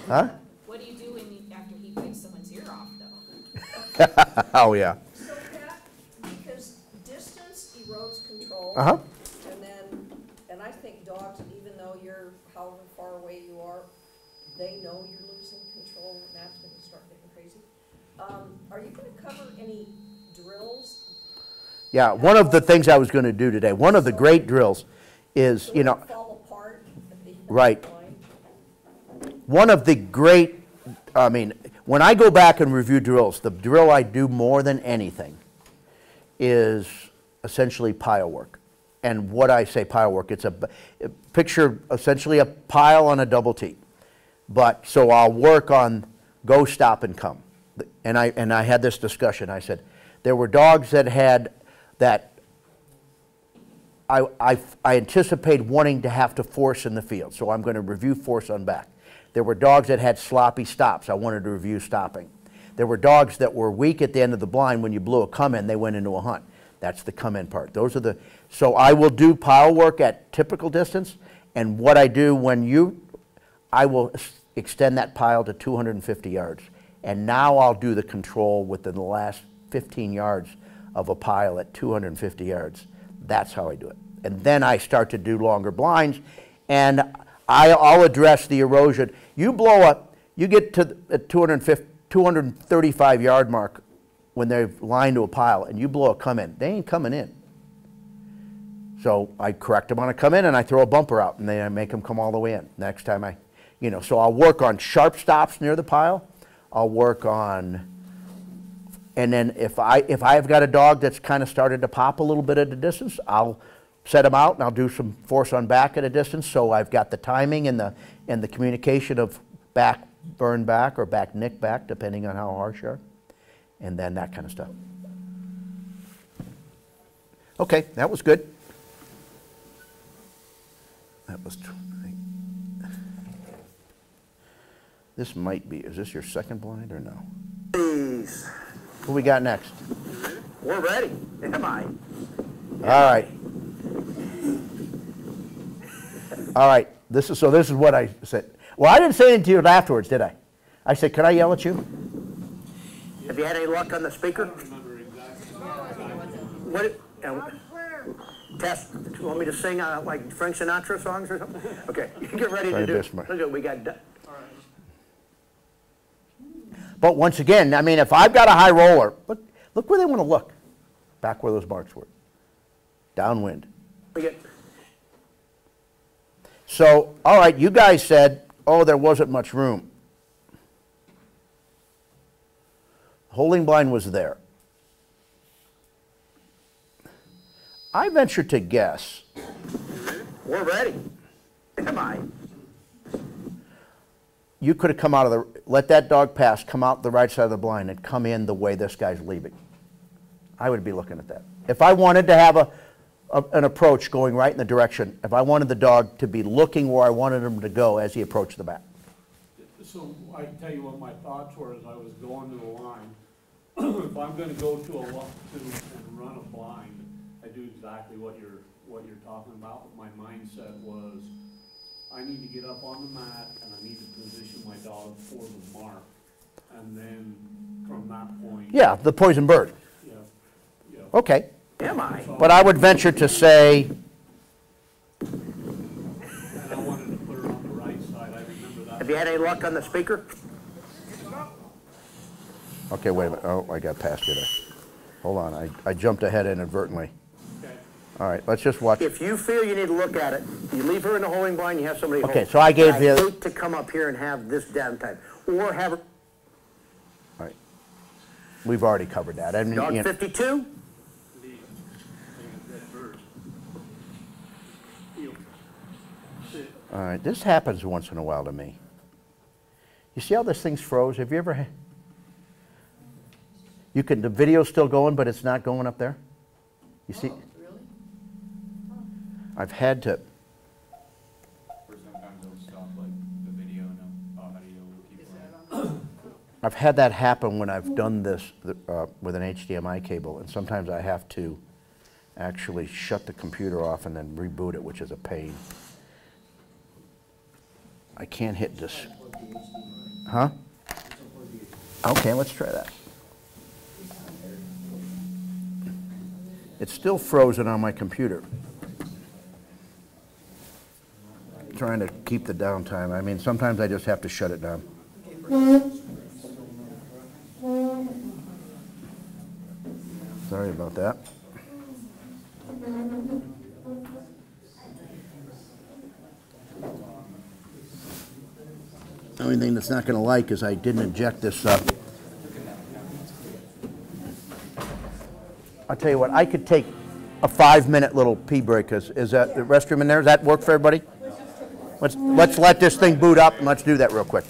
Huh? What do you do after he bites someone's ear off, though? Oh, yeah. So Pat, because distance erodes control. Uh-huh. And then, and I think dogs, even though you're however far away you are, they know you're losing control, and that's when you start getting crazy. Are you gonna cover any drills? Yeah, one of the things I was going to do today, one of the great drills is, you know, Fall apart at the right. line? One of the great, I mean, when I go back and review drills, the drill I do more than anything is essentially pile work. And what I say pile work, it's a picture essentially a pile on a double T. But so I'll work on go, stop, and come. And I had this discussion. I said there were dogs that had that I anticipate wanting to have to force in the field, so I'm going to review force on back. There were dogs that had sloppy stops. I wanted to review stopping. There were dogs that were weak at the end of the blind. When you blew a come in, they went into a hunt. That's the come in part. Those are the, so I will do pile work at typical distance, and what I do when I will extend that pile to 250 yards. And now I'll do the control within the last 15 yards of a pile at 250 yards. That's how I do it. And then I start to do longer blinds, and I'll address the erosion. You blow up, you get to the 235 yard mark when they're lined to a pile, and you blow a come in, they ain't coming in. So I correct them on a come in, and I throw a bumper out, and then I make them come all the way in. Next time so I'll work on sharp stops near the pile. I'll work on, and then if I've got a dog that's kind of started to pop a little bit at a distance, I'll set him out and I'll do some force on back at a distance, so I've got the timing and the communication of back burn back or back nick back, depending on how harsh you are, and then that kind of stuff. Okay, that was good. That was. This might be, is this your second blind or no? Please. Who we got next? We're ready. Am I? All right. All right. This is what I said. Well, I didn't say anything to you afterwards, did I? I said, can I yell at you? Have you had any luck on the speaker? What? Test. You want me to sing like Frank Sinatra songs or something? Okay. Get ready to do it. Let's do it. We got. But once again, I mean, if I've got a high roller, look where they want to look. Back where those marks were. Downwind. So, all right, you guys said, oh, there wasn't much room. Holding blind was there. I venture to guess. We're ready. Am I? You could have come out of let that dog pass, come out the right side of the blind and come in the way this guy's leaving. I would be looking at that. If I wanted to have an approach going right in the direction, if I wanted the dog to be looking where I wanted him to go as he approached the bat. So I can tell you what my thoughts were as I was going to the line. If I'm gonna go to and run a blind, I do exactly what you're talking about. My mindset was, I need to get up on the mat and I need to position my dog for the mark. And then from that point. Yeah, the poison bird. Yeah. Okay. Am I? But I would venture to say. And I wanted to put her on the right side. I remember that. Have you had any luck on the speaker? Okay, wait a minute. Oh, I got past you there. Hold on. I jumped ahead inadvertently. Okay. All right, let's just watch. If you feel you need to look at it, you leave her in the holding blind, you have somebody hold. Okay, so I gave you. I hate to come up here and have this downtime. Or have her. All right. We've already covered that. I mean, Dog 52? All right, this happens once in a while to me. You see how this thing's froze? Have you ever? The video's still going, but it's not going up there. You see? Oh, really? I've had to. Or sometimes it'll stop like the video and audio will keep playing. I've had that happen when I've done this with an HDMI cable, and sometimes I have to actually shut the computer off and then reboot it, which is a pain. I can't hit this. Huh? Okay, let's try that. It's still frozen on my computer. Trying to keep the downtime. I mean, sometimes I just have to shut it down. Sorry about that. The only thing that's not going to like is I didn't inject this up. I'll tell you what, I could take a 5-minute little pee break. Is that the restroom in there? Does that work for everybody? Let's let this thing boot up and let's do that real quick.